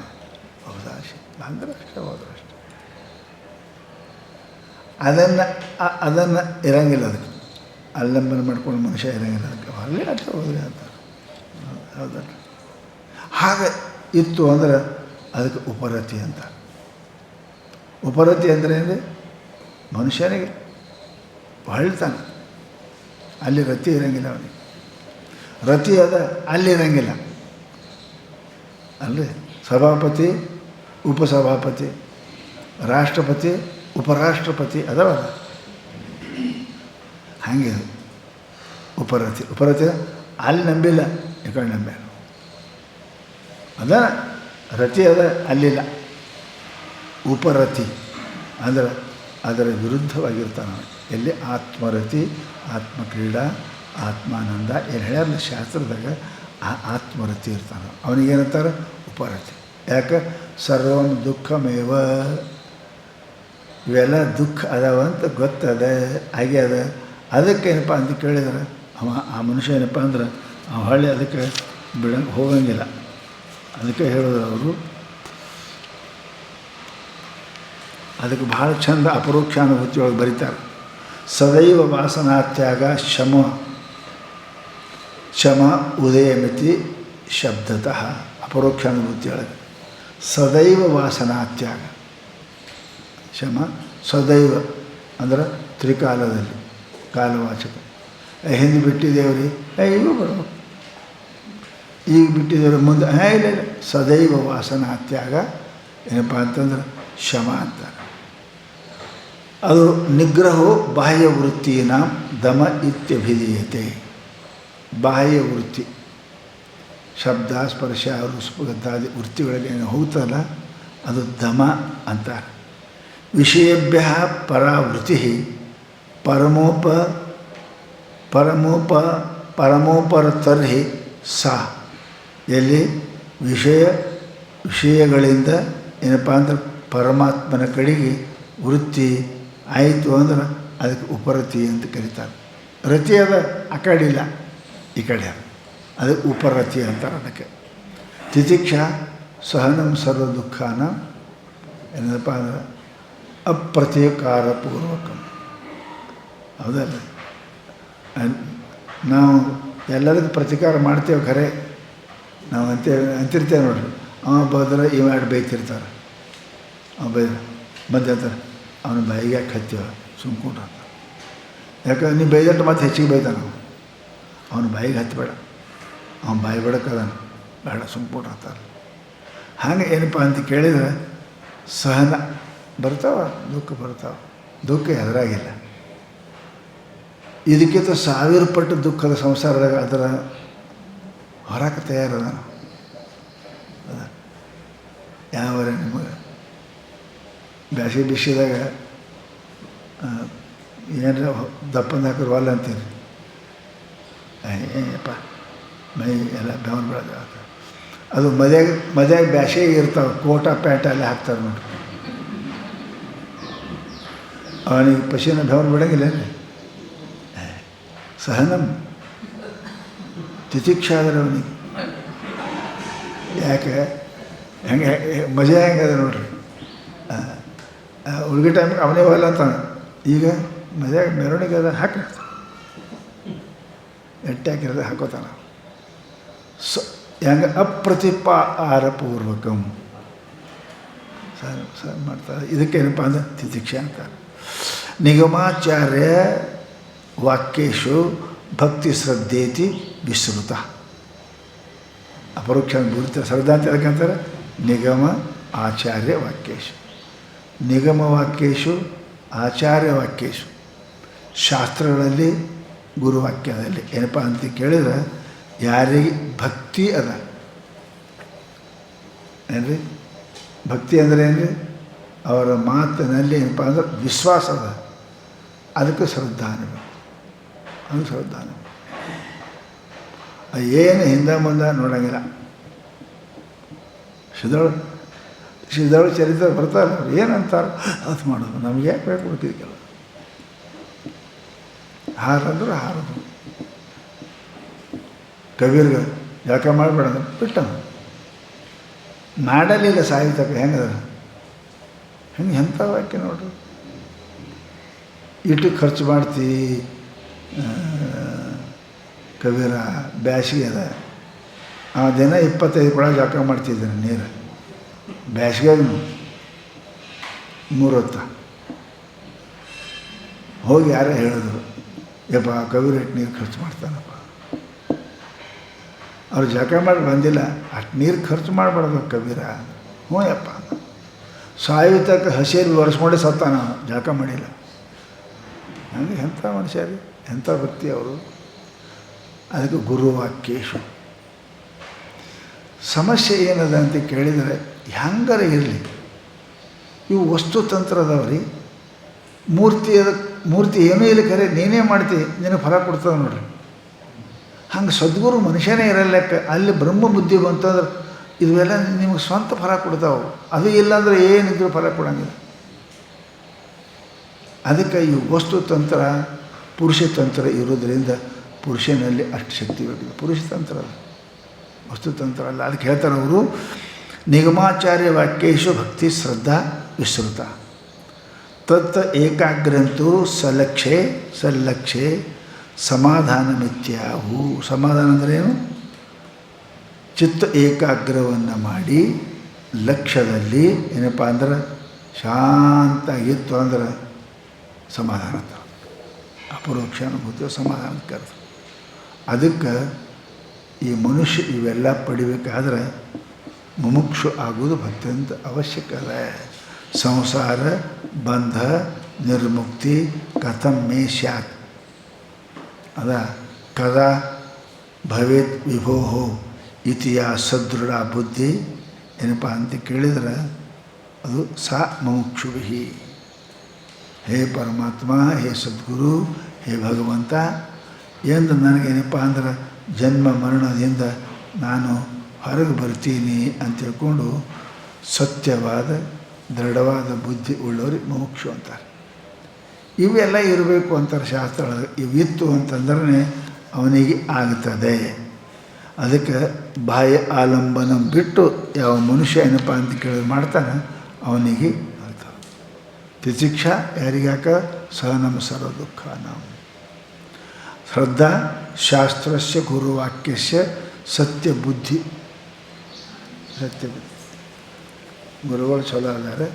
ಉದಾಸೀನ ಅಂದ್ರೆ ಅಷ್ಟೇ, ಹೋದ್ರೆ ಅಷ್ಟೆ. ಅದನ್ನು ಇರಂಗಿಲ್ಲ, ಅದಕ್ಕೆ ಆಲಂಬನ ಮಾಡ್ಕೊಂಡು ಮನುಷ್ಯ ಇರಂಗಿಲ್ಲ. ಅದಕ್ಕೆ ಅಲ್ಲೇ ಅಷ್ಟೇ ಹೋದ್ರಿ ಅಂತ. ಹೌದಲ್ಲ? ಹಾಗೆ ಇತ್ತು ಅಂದ್ರೆ ಅದಕ್ಕೆ ಉಪರತಿ ಅಂತ. ಉಪರತಿ ಅಂದರೆ ಏನು? ಮನುಷ್ಯನಿಗೆ ಹೊಳ್ತಾನೆ, ಅಲ್ಲಿ ರತಿ ಇರೋಂಗಿಲ್ಲ ಅವನಿಗೆ. ರತಿ ಅದ ಅಲ್ಲಿ ಇರೋಂಗಿಲ್ಲ ಅಲ್ರಿ. ಸಭಾಪತಿ ಉಪಸಭಾಪತಿ, ರಾಷ್ಟ್ರಪತಿ ಉಪರಾಷ್ಟ್ರಪತಿ ಅದವಲ್ಲ, ಹಾಗೆ ಉಪರತಿ. ಉಪರತಿ ಅಲ್ಲಿ ನಂಬಿಲ್ಲ, ಈ ಕಡೆ ನಂಬ್ಯಾನ. ಅದ ರತಿ ಅದ ಅಲ್ಲಿಲ್ಲ. ಉಪರತಿ ಅಂದ್ರೆ ಅದರ ವಿರುದ್ಧವಾಗಿರ್ತಾನೆ. ಎಲ್ಲಿ ಆತ್ಮರತಿ, ಆತ್ಮಕ್ರೀಡಾ, ಆತ್ಮಾನಂದ ಏನು ಹೇಳ್ಯಾರಲ್ಲ ಶಾಸ್ತ್ರದಾಗ, ಆ ಆತ್ಮರತಿ ಇರ್ತಾನೆ. ಅವನಿಗೇನಂತಾರೆ ಉಪರತಿ. ಯಾಕೆ? ಸರ್ವಂ ದುಃಖಮೇವ, ಇವೆಲ್ಲ ದುಃಖ ಅದಾವಂತ ಗೊತ್ತದ, ಹಾಗೆ ಅದ. ಅದಕ್ಕೇನಪ್ಪ ಅಂತ ಕೇಳಿದ್ರೆ ಆ ಮನುಷ್ಯ ಏನಪ್ಪ ಅಂದ್ರೆ ಹೊಳ್ಳಿ ಅದಕ್ಕೆ ಹೋಗಂಗಿಲ್ಲ. ಅದಕ್ಕೆ ಹೇಳಿದ್ರು ಅವರು, ಅದಕ್ಕೆ ಭಾಳ ಚಂದ ಅಪರೋಕ್ಷಾನುಭೂತಿಯೊಳಗೆ ಬರೀತಾರೆ. ಸದೈವ ವಾಸನಾತ್ಯಾಗ ಶಮ ಉದಯಮಿತಿ ಶಬ್ದತಃ. ಅಪರೋಕ್ಷಾನುಭೂತಿಯೊಳಗೆ ಸದೈವ ವಾಸನಾತ್ಯಾಗ, ಶಮ ಸದೈವ ಅಂದ್ರೆ ತ್ರಿಕಾಲದಲ್ಲಿ, ಕಾಲವಾಚಕ. ಹಿಂದೆ ಬಿಟ್ಟಿದ್ದೇವ್ರಿ, ಈಗ ಬರೋ, ಈಗ ಬಿಟ್ಟಿದ್ದೇವ್ರಿ, ಮುಂದೆ ಇಲ್ಲ. ಸದೈವ ವಾಸನಾತ್ಯಾಗ ಏನಪ್ಪ ಅಂತಂದ್ರೆ ಶಮ ಅಂತಾರೆ. ಅದು ನಿಗ್ರಹೋ ಬಾಹ್ಯವೃತ್ತಿನ ದಮ ಇತ್ಯಭಿಧೀಯತೆ. ಬಾಹ್ಯವೃತ್ತಿ ಶಬ್ದ ಸ್ಪರ್ಶ ರೂಪಗಂಧಾದಿ ವೃತ್ತಿಗಳಲ್ಲಿ ಏನು ಹೋಗ್ತಲ್ಲ ಅದು ದಮ ಅಂತಾರೆ. ವಿಷಯೇಭ್ಯ ಪರಾವೃತ್ತಿ ಪರಮೋಪರತರ್ಹಿ ಸಾ. ಎಲ್ಲಿ ವಿಷಯಗಳಿಂದ ಏನಪ್ಪ ಅಂದ್ರೆ ಪರಮಾತ್ಮನ ಕಡೆಗೆ ವೃತ್ತಿ ಆಯಿತು ಅಂದ್ರೆ ಅದಕ್ಕೆ ಉಪರತಿ ಅಂತ ಕರೀತಾರೆ. ರತಿ ಅದ ಆ ಕಡೆ ಇಲ್ಲ, ಈ ಕಡೆ ಅದು ಉಪರತಿ ಅಂತಾರೆ. ಅದಕ್ಕೆ ತಿತಿಕ್ಷಾ ಸಹನಂ ಸರ್ವ ದುಃಖಾನ ಏನಪ್ಪ ಅಂದ್ರೆ ಅಪ್ರತೀಕಾರಪೂರ್ವಕಂ. ಹೌದಲ್ಲ, ನಾವು ಎಲ್ಲದಕ್ಕೂ ಪ್ರತೀಕಾರ ಮಾಡ್ತೇವೆ ಖರೆ, ನಾವು ಅಂತಿರ್ತೇವೆ ನೋಡ್ರಿ. ಅವ ಬದ್ರೆ ಇವಾಡು ಬೈತಿರ್ತಾರೆ, ಅವ ಬೈದ ಮಧ್ಯಂತರ ಅವನ ಬಾಯಿಗೆ ಯಾಕೆ ಹತ್ತೀವ ಸುಮ್ಕೊಂಡ್ರ. ಯಾಕಂದ್ರೆ ನೀವು ಬೈದಂಟು ಮತ್ತೆ ಹೆಚ್ಚಿಗೆ ಬೈತಾನ ನಾವು, ಅವನ ಬಾಯಿಗೆ ಹತ್ತಬೇಡ, ಅವನ ಬಾಯಿ ಬಿಡಕ್ಕದಾನ ಬೇಡ ಸುಮ್ಕೊಂಡ್ರ ಅಂತಾರೆ. ಹಾಗೆ ಏನಪ್ಪ ಅಂತ ಕೇಳಿದರೆ ಸಹನ ಬರ್ತಾವ, ದುಃಖ ಬರ್ತಾವ, ದುಃಖ ಎದುರಾಗಿಲ್ಲ. ಇದಕ್ಕಿಂತ 1000 ಪಟ್ಟು ದುಃಖದ ಸಂಸಾರದಾಗ ಅದರ ಹೊರಕ್ಕೆ ತಯಾರದ. ಯಾವ ನಿಮಗೆ ಬ್ಯಾಸಿಗೆ ಬಿಸಿದಾಗ ಏನಾರ ದಪ್ಪಂದು ಹಾಕಿದ್ರು ಅಲ್ಲ ಅಂತೀರಿ, ಏನಪ್ಪ ಮೈ ಎಲ್ಲ ಬೆವನ್ ಬೆಳೆದ. ಅದು ಮದ್ಯಾಗ ಬ್ಯಾಸಿಗೆ ಇರ್ತಾವೆ, ಕೋಟ ಪ್ಯಾಂಟ್ ಅಲ್ಲಿ ಹಾಕ್ತಾರೆ ನೋಡ್ರಿ. ಅವನಿಗೆ ಪಶಿನ ಬೆವನ್ ಬಿಡಂಗಿಲ್ಲ. ಸಹನಂ ತಿತಿಕ್ಷಾ ಆದರೆ ಅವನಿಗೆ ಯಾಕೆ ಹೆಂಗೆ ಮಜಾ ಹೆಂಗದ ನೋಡ್ರಿ. ಉಳ್ಗಿ ಟೈಮಿಗೆ ಅವನೇ ಹೋಗಲ್ಲ ಅಂತಾನೆ. ಈಗ ಮಜಾ ಮೆರವಣಿಗೆ ಅದ ಹಾಕಿ ಎಟ್ಟೆ ಹಾಕಿರೋದು ಹಾಕೋತಾನ. ಹೆಂಗೆ ಅಪ್ರತಿಪಾರಪೂರ್ವಕಂ ಸರ್ ಮಾಡ್ತಾರೆ. ಇದಕ್ಕೇನಪ್ಪ ಅಂದ್ರೆ ತಿತಿಕ್ಷಾ ಅಂತಾರೆ. ನಿಗಮಾಚಾರ್ಯ ವಾಕ್ಯೇಶು ಭಕ್ತಿ ಶ್ರದ್ಧೇತಿ ವಿಶ್ರುತ. ಅಪರೋಕ್ಷ ಬಿಡುತ್ತೆ ಶ್ರದ್ಧಾ ಅಂತ ಹೇಳ್ಕಂತಾರೆ. ನಿಗಮ ಆಚಾರ್ಯ ವಾಕ್ಯೇಶು, ನಿಗಮ ವಾಕ್ಯೇಶು ಆಚಾರ್ಯ ವಾಕ್ಯೇಶು. ಶಾಸ್ತ್ರಗಳಲ್ಲಿ ಗುರುವಾಕ್ಯದಲ್ಲಿ ಏನಪ್ಪ ಅಂತ ಕೇಳಿದ್ರೆ ಯಾರಿಗೆ ಭಕ್ತಿ ಅದ ಏನ್ರಿ, ಭಕ್ತಿ ಅಂದರೆ ಏನ್ರಿ, ಅವರ ಮಾತಿನಲ್ಲಿ ಏನಪ್ಪ ಅಂದ್ರೆ ವಿಶ್ವಾಸ ಅದ, ಅದಕ್ಕೆ ಶ್ರದ್ಧಾನುಭವ. ಅದು ಶ್ರದ್ಧಾನುಭವ. ಏನು ಹಿಂದೆ ಮುಂದೆ ನೋಡೋಂಗಿಲ್ಲ. ಸಿದ್ಧಳು ಚರಿತ್ರೆ ಬರ್ತಾರೆ, ಅವ್ರು ಏನಂತಾರೆ ಅದು ಮಾಡೋದು. ನಮ್ಗೆ ಯಾಕೆ ಬೇಕು ಹುಡುಕಿದಕ್ಕೆಲ್ಲ. ಹಾರಂದ್ರೆ ಹಾರೋದು. ಕಬೀರ್ಗೆ ಯಾಕೆ ಮಾಡಬೇಡ ಬಿಟ್ಟ ಮಾಡಲಿಲ್ಲ ಸಾಹಿತ್ಯಕ್ಕೆ. ಹೆಂಗದ ಹೆಂಗೆ ಎಂಥ ವಾಕ್ಯ ನೋಡ್ರಿ. ಇಟ್ಟು ಖರ್ಚು ಮಾಡ್ತಿ ಕಬೀರ, ಬ್ಯಾಸಿಗೆ ಅದ. ಆ ದಿನ 25 ಕೊಳ ಜಾಕ ಮಾಡ್ತಿದ್ದಾನೆ ನೀರು ಬ್ಯಾಸಿಗೆಗೂ 3 ಹೊತ್ತು. ಹೋಗಿ ಯಾರೇ ಹೇಳಿದ್ರು, ಯಪ್ಪ ಕಬೀರ ಇಟ್ಟು ನೀರು ಖರ್ಚು ಮಾಡ್ತಾನಪ್ಪ. ಅವ್ರು ಜಾಕ ಮಾಡಿ ಬಂದಿಲ್ಲ, ಅಷ್ಟು ನೀರು ಖರ್ಚು ಮಾಡಬಾರ್ದು ಕಬೀರ. ಹ್ಞೂ ಯಪ್ಪ, ಸಾಯುತ್ತಕ್ಕೆ ಹಸಿರು ಒರೆಸ್ಕೊಂಡೆ ಸತ್ತಾನ, ಜಾಕ ಮಾಡಿಲ್ಲ. ಹಂಗೆ ಎಂಥ ಮನುಷ್ಯ ರೀ, ಎಂಥ ಭಕ್ತಿ ಅವರು. ಅದಕ್ಕೆ ಗುರುವಾಕ್ಯೇಶು. ಸಮಸ್ಯೆ ಏನದ ಅಂತ ಕೇಳಿದರೆ, ಹೆಂಗಾರ ಇರಲಿ ಇವು ವಸ್ತುತಂತ್ರ ಅದಾವ್ರಿ. ಮೂರ್ತಿ ಏನೂ ಇಲ್ಲ ಖರೆ, ನೀನೇ ಮಾಡ್ತಿ, ನಿನಗೆ ಫಲ ಕೊಡ್ತದೆ ನೋಡ್ರಿ. ಹಂಗೆ ಸದ್ಗುರು ಮನುಷ್ಯನೇ ಇರಲ್ಲಕ್ಕ. ಅಲ್ಲಿ ಬ್ರಹ್ಮ ಬುದ್ಧಿ ಬಂತಂದ್ರೆ ಇವೆಲ್ಲ ನಿಮಗೆ ಸ್ವಂತ ಫಲ ಕೊಡ್ತಾವೆ. ಅದು ಇಲ್ಲಾಂದ್ರೆ ಏನಿದ್ರು ಫಲ ಕೊಡೋಂಗಿಲ್ಲ. ಅದಕ್ಕೆ ಈ ವಸ್ತುತಂತ್ರ ಪುರುಷತಂತ್ರ ಇರೋದ್ರಿಂದ ಪುರುಷನಲ್ಲಿ ಅಷ್ಟು ಶಕ್ತಿ ಬೇಕಿದೆ. ಪುರುಷತಂತ್ರ ಅಲ್ಲ, ವಸ್ತುತಂತ್ರ ಅಲ್ಲ. ಅದಕ್ಕೆ ಹೇಳ್ತಾರೆ ಅವರು, ನಿಗಮಾಚಾರ್ಯ ವಾಕ್ಯೇಶು ಭಕ್ತಿ ಶ್ರದ್ಧಾ ವಿಶ್ರುತ ತತ್ ಏಕಾಗ್ರಂತೂ ಸಲ್ಲಕ್ಷೆ ಸಮಾಧಾನ ಮಿಥ್ಯಾಹು. ಸಮಾಧಾನ ಅಂದ್ರೇನು? ಚಿತ್ತ ಏಕಾಗ್ರವನ್ನು ಮಾಡಿ ಲಕ್ಷ್ಯದಲ್ಲಿ ಏನಪ್ಪ ಅಂದ್ರೆ ಶಾಂತಾಗಿತ್ತು ಅಂದ್ರೆ ಸಮಾಧಾನ ಅಂತ. ಅಪರೋಕ್ಷ ಅನುಭೂತಿ ಸಮಾಧಾನ ಕರೆದು. ಅದಕ್ಕೆ ಈ ಮನುಷ್ಯ ಇವೆಲ್ಲ ಪಡಿಬೇಕಾದ್ರೆ ಮುಮುಕ್ಷು ಆಗೋದು ಭಕ್ತಿಯಂತ ಅವಶ್ಯಕ ಅದ. ಸಂಸಾರ ಬಂಧ ನಿರ್ಮುಕ್ತಿ ಕಥಂ ಮೇ ಸ್ಯಾತ್ ಅದ ಕದಾ ಭವೇತ್ ವಿಭೋ ಇತಿಯ ಸದೃಢ ಬುದ್ಧಿ ಏನಪ್ಪ ಅಂತ ಕೇಳಿದ್ರೆ ಅದು ಸಾ ಮುಮುಕ್ಷುಭಿ. ಹೇ ಪರಮಾತ್ಮ, ಹೇ ಸದ್ಗುರು, ಹೇ ಭಗವಂತ, ಎಂದು ನನಗೇನಪ್ಪ ಅಂದ್ರೆ ಜನ್ಮ ಮರಣದಿಂದ ನಾನು ಹೊರಗೆ ಬರ್ತೀನಿ ಅಂತ ತಿಳ್ಕೊಂಡು ಸತ್ಯವಾದ ದೃಢವಾದ ಬುದ್ಧಿ ಉಳ್ಳವ್ರಿಗೆ ಮುಮುಕ್ಷು ಅಂತಾರೆ. ಇವೆಲ್ಲ ಇರಬೇಕು ಅಂತಾರೆ ಶಾಸ್ತ್ರ. ಇವಿತ್ತು ಅಂತಂದ್ರೆ ಅವನಿಗೆ ಆಗ್ತದೆ. ಅದಕ್ಕೆ ಬಾಹ್ಯ ಆಲಂಬನ ಬಿಟ್ಟು ಯಾವ ಮನುಷ್ಯ ಏನಪ್ಪ ಅಂತ ಕೇಳಿದ್ರೆ ಮಾಡ್ತಾನೆ ಅವನಿಗೆ ಆಗ್ತದೆ. ತಿತಿಕ್ಷಾ ಯಾರಿಗಾಕ ಸಹನಂ ಸರ್ವ ದುಃಖ ನಾವು. ಶ್ರದ್ಧಾ ಶಾಸ್ತ್ರಸ್ಯ ಗುರುವಾಕ್ಯಸ್ಯ ಸತ್ಯ ಬುದ್ಧಿ. ಸತ್ಯ ಬುದ್ಧಿ ಗುರುಗಳು ಚಲೋ ಅದಾರೆ,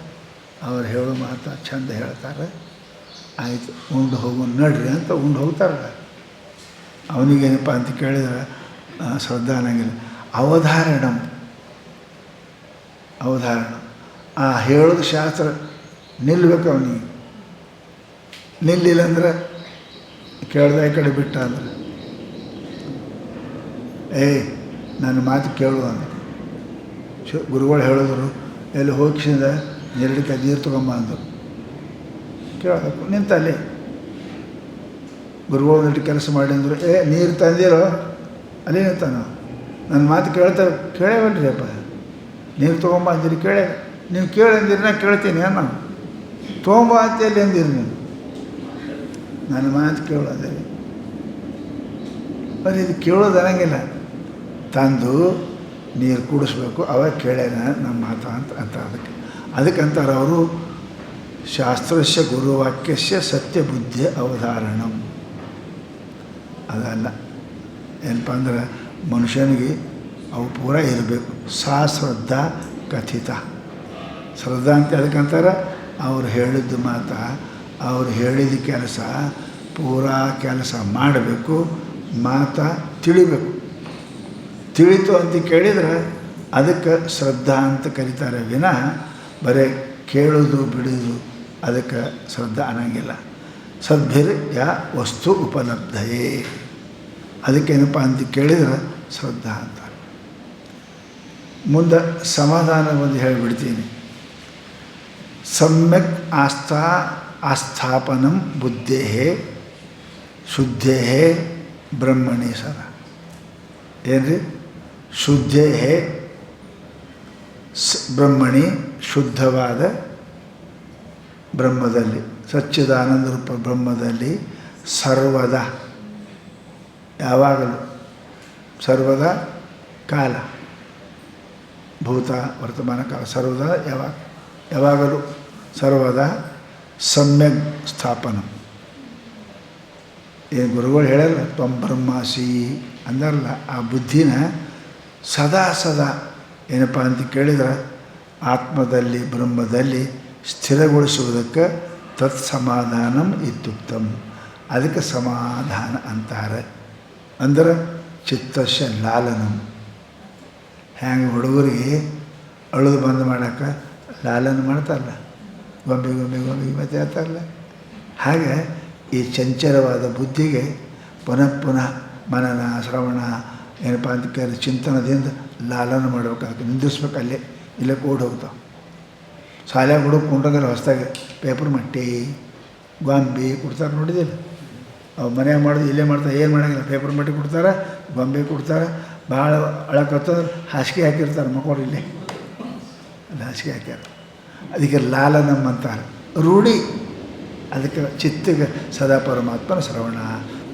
ಅವ್ರು ಹೇಳೋ ಮಾತು ಚಂದ ಹೇಳ್ತಾರೆ. ಆಯಿತು ಉಂಡು ಹೋಗು ನಡ್ರಿ ಅಂತ ಉಂಡು ಹೋಗ್ತಾರಲ್ಲ. ಅವನಿಗೇನಪ್ಪ ಅಂತ ಕೇಳಿದ್ರೆ ಶ್ರದ್ಧಾ ಅನ್ನಂಗಿಲ್ಲ. ಅವಧಾರಣ ಆ ಹೇಳೋದು ಶಾಸ್ತ್ರ ನಿಲ್ಲಬೇಕು ಅವನಿಗೆ. ನಿಲ್ಲಿಲ್ಲ ಅಂದ್ರೆ ಕೇಳ್ದ ಈ ಕಡೆ ಬಿಟ್ಟ ಅಂದ್ರೆ ನನ್ನ ಮಾತು ಕೇಳು ಅಂದ್ರೆ ಗುರುಗಳು ಹೇಳಿದ್ರು, ಎಲ್ಲಿ ಹೋಗಿಸಿದ ನೆರಳಿಕೆ ನೀರು ತೊಗೊಂಬ ಅಂದರು. ಕೇಳಬೇಕು ನಿಂತಲ್ಲಿ. ಗುರುಗಳು ಒಂದಿಟ್ಟು ಕೆಲಸ ಮಾಡಿ ಅಂದರು, ನೀರು ತಂದಿರೋ ಅಲ್ಲಿ ನಿಂತಾನ. ನನ್ನ ಮಾತು ಕೇಳೇವಲ್ರಿ ಅಪ್ಪ, ನೀರು ತೊಗೊಂಬ ಅಂದಿರಿ ಕೇಳೇ. ನೀವು ಕೇಳಂದಿರಿ ನಾ ಕೇಳ್ತೀನಿ ನಾನು. ತೊಗೊಂಬ ಅಂತ ಎಲ್ಲಿ ಅಂದಿರಿ ನೀವು? ನನ್ನ ಮಾತು ಕೇಳೋದೇ ಬರೀ ಇದು ಕೇಳೋದು ಅನ್ನಂಗಿಲ್ಲ. ತಂದು ನೀರು ಕುಡಿಸ್ಬೇಕು, ಅವಾಗ ಕೇಳೇನ ನಮ್ಮ ಮಾತ ಅಂತ ಅದಕ್ಕಂತಾರೆ ಅವರು ಶಾಸ್ತ್ರಸ್ಯ ಗುರುವಾಕ್ಯಸ್ಯ ಸತ್ಯ ಬುದ್ಧಿ ಅವಧಾರಣಂ. ಅದಲ್ಲ ಏನಪ್ಪ ಅಂದ್ರೆ ಮನುಷ್ಯನಿಗೆ ಅವು ಪೂರ ಇರಬೇಕು. ಸಾ ಶ್ರದ್ಧಾ ಕಥಿತ. ಶ್ರದ್ಧಾ ಅಂತ ಅದಕ್ಕಂತಾರೆ ಅವ್ರು ಹೇಳಿದ್ದು ಮಾತು, ಅವ್ರು ಹೇಳಿದ ಕೆಲಸ ಪೂರಾ ಕೆಲಸ ಮಾಡಬೇಕು. ಮಾತು ತಿಳಿಬೇಕು. ತಿಳಿತು ಅಂತ ಕೇಳಿದ್ರೆ ಅದಕ್ಕೆ ಶ್ರದ್ಧಾ ಅಂತ ಕರೀತಾರೆ ವಿನಃ ಬರೀ ಕೇಳೋದು ಬಿಡೋದು ಅದಕ್ಕೆ ಶ್ರದ್ಧಾ ಅನ್ನಂಗಿಲ್ಲ. ಸದ್ಭಿರ್ ಯಾ ವಸ್ತು ಉಪಲಬ್ಧಯೇ. ಅದಕ್ಕೇನಪ್ಪ ಅಂತ ಕೇಳಿದ್ರೆ ಶ್ರದ್ಧಾ ಅಂತಾರೆ. ಮುಂದೆ ಸಮಾಧಾನ ಒಂದು ಹೇಳಿಬಿಡ್ತೀನಿ. ಸಮ್ಯಕ್ ಆಸ್ಥಾಪನಂ ಬುದ್ಧೇ ಶುದ್ಧೇ ಬ್ರಹ್ಮಣಿ ಸರ. ಏನ್ರಿ? ಶುದ್ಧೇ ಬ್ರಹ್ಮಣಿ, ಶುದ್ಧವಾದ ಬ್ರಹ್ಮದಲ್ಲಿ, ಸಚ್ಚಿದಾನಂದ ರೂಪ ಬ್ರಹ್ಮದಲ್ಲಿ ಸರ್ವದ ಯಾವಾಗಲೂ, ಸರ್ವದ ಕಾಲ, ಭೂತ ವರ್ತಮಾನ ಕಾಲ, ಸರ್ವದ ಯಾವಾಗಲೂ ಸರ್ವದ ಸಮ್ಯಕ್ ಸ್ಥಾಪನ. ಏನು ಗುರುಗಳು ಹೇಳಲ್ಲ ತ್ವಂ ಬ್ರಹ್ಮಾಸಿ ಅಂದಾರಲ್ಲ, ಆ ಬುದ್ಧಿನ ಸದಾ ಏನಪ್ಪ ಅಂತ ಕೇಳಿದ್ರೆ ಆತ್ಮದಲ್ಲಿ ಬ್ರಹ್ಮದಲ್ಲಿ ಸ್ಥಿರಗೊಳಿಸುವುದಕ್ಕೆ ತತ್ ಸಮಾಧಾನಂ ಇತ್ಯುಕ್ತಂ. ಅದಕ್ಕೆ ಸಮಾಧಾನ ಅಂತಾರೆ. ಅಂದ್ರೆ ಚಿತ್ತಸ್ಯ ಲಾಲನಂ. ಹ್ಯಾಂಗೆ ಹುಡುಗರಿಗೆ ಅಳುದು ಬಂದು ಮಾಡೋಕ್ಕೆ ಲಾಲನ ಮಾಡ್ತಾರಲ್ಲ, ಗೊಂಬೆ ಮತ್ತೆ ಹೇಳ್ತಾರಲ್ಲ, ಹಾಗೆ ಈ ಚಂಚಲವಾದ ಬುದ್ಧಿಗೆ ಪುನಃ ಮನನ ಶ್ರವಣ ಏನಪ್ಪ ಅಂತ ಕೇಳಿ ಚಿಂತನದಿಂದ ಲಾಲನ ಮಾಡ್ಬೇಕಾಗುತ್ತೆ. ನಿಂದಿಸ್ಬೇಕು. ಇಲ್ಲೇ ಓಡಿ ಹೋಗ್ತಾವೆ. ಶಾಲೆ ಹುಡುಗ ಕೊಂಡೋಗಲ್ಲ ಹೊಸ್ದಾಗೆ ಪೇಪರ್ ಮಟ್ಟಿ ಗೊಂಬೆ ಕೊಡ್ತಾರೆ, ನೋಡಿದಿಲ್ಲ? ಅವು ಮನೆಯಾಗ ಮಾಡೋದು ಇಲ್ಲೇ ಮಾಡ್ತಾರೆ. ಏನು ಮಾಡೋಂಗಿಲ್ಲ, ಪೇಪರ್ ಮಟ್ಟಿ ಕೊಡ್ತಾರೆ, ಗೊಂಬೆ ಕೊಡ್ತಾರೆ. ಭಾಳ ಅಳಕತ್ತಂದ್ರೆ ಹಾಸಿಗೆ ಹಾಕಿರ್ತಾರೆ ಮಕ್ಕಳು, ಇಲ್ಲೇ ಅಲ್ಲಿ ಹಾಸಿಗೆ ಹಾಕ್ಯಾರ. ಅದಕ್ಕೆ ಲಾಲನಮ್ ಅಂತಾರೆ, ರೂಢಿ. ಅದಕ್ಕೆ ಚಿತ್ತಿಗೆ ಸದಾ ಪರಮಾತ್ಮನ ಶ್ರವಣ,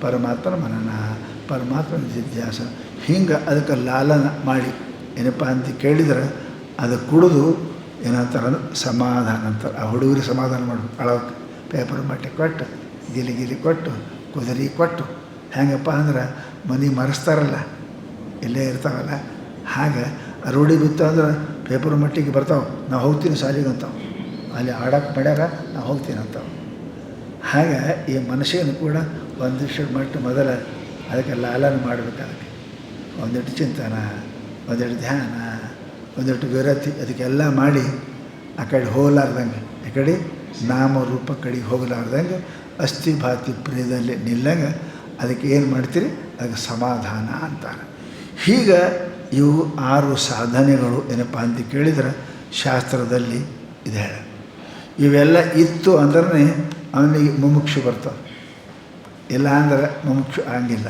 ಪರಮಾತ್ಮನ ಮನನ, ಪರಮಾತ್ಮನ ಜಿಜ್ಞಾಸ, ಹಿಂಗೆ ಅದಕ್ಕೆ ಲಾಲನ ಮಾಡಿ ಏನಪ್ಪ ಅಂತ ಕೇಳಿದ್ರೆ ಅದು ಕುಡಿದು ಏನಂತಾರೆ ಸಮಾಧಾನ ಅಂತಾರೆ. ಆ ಹುಡುಗರಿಗೆ ಸಮಾಧಾನ ಮಾಡಬೇಕು. ಅಳೋಕ್ಕೆ ಪೇಪರ್ ಮಟ್ಟಿ ಕೊಟ್ಟು, ಗಿಲಿ ಕೊಟ್ಟು, ಕುದುರೆ ಕೊಟ್ಟು, ಹೆಂಗಪ್ಪ ಅಂದ್ರೆ ಮನೆ ಮರೆಸ್ತಾರಲ್ಲ, ಇಲ್ಲೇ ಇರ್ತಾವಲ್ಲ, ಹಾಗೆ ರೂಢಿ ಬಿತ್ತು ಅಂದ್ರೆ ಪೇಪರ್ ಮಟ್ಟಿಗೆ ಬರ್ತಾವೆ. ನಾವು ಹೋಗ್ತೀನಿ ಶಾಲೆಗೆ ಅಂತಾವೆ, ಅಲ್ಲಿ ಆಡೋಕ್ಕೆ ಮಾಡ್ಯಾರ ನಾವು ಹೋಗ್ತೀನಿ ಅಂತಾವೆ. ಹಾಗೆ ಈ ಮನುಷ್ಯನು ಕೂಡ ಒಂದಿಷ್ಟು ಮಟ್ಟ ಮೊದಲ ಅದಕ್ಕೆ ಲಾಲನ ಮಾಡಬೇಕು. ಅದಕ್ಕೆ ಒಂದಿಟ್ಟು ಚಿಂತನ, ಒಂದಿಟ್ಟು ಧ್ಯಾನ, ಒಂದಿಟ್ಟು ವಿರತಿ, ಅದಕ್ಕೆಲ್ಲ ಮಾಡಿ ಆ ಕಡೆ ಹೋಗಲಾರ್ದಂಗೆ, ಈ ಕಡೆ ನಾಮರೂಪ ಕಡೆಗೆ ಹೋಗಲಾರ್ದಂಗೆ ಅಸ್ಥಿ ಭಾತಿ ಪ್ರಿಯದಲ್ಲಿ ನಿಲ್ಲಂಗೆ ಅದಕ್ಕೆ ಏನು ಮಾಡ್ತೀರಿ? ಅದಕ್ಕೆ ಸಮಾಧಾನ ಅಂತಾರೆ. ಹೀಗೆ ಇವು 6 ಸಾಧನೆಗಳು ಏನಪ್ಪ ಅಂತ ಕೇಳಿದ್ರೆ ಶಾಸ್ತ್ರದಲ್ಲಿ ಇದೆ. ಇವೆಲ್ಲ ಇತ್ತು ಅಂದ್ರೆ ಅವನಿಗೆ ಮುಮುಕ್ಷು ಬರ್ತಾವೆ. ಇಲ್ಲ ಅಂದ್ರೆ ಮುಮುಕ್ಷು ಆಗಿಲ್ಲ.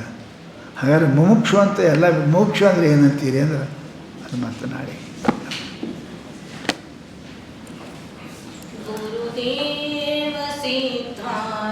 ಹಾಗಾದ್ರೆ ಮುಮುಕ್ಷು ಅಂತ ಎಲ್ಲ ಮುಮುಕ್ಷು ಅಂದರೆ ಏನಂತೀರಿ ಅಂದ್ರೆ ಅದು ಮತ್ತೆ ನಾಳೆ. गुरुदेव सिद्धार्थ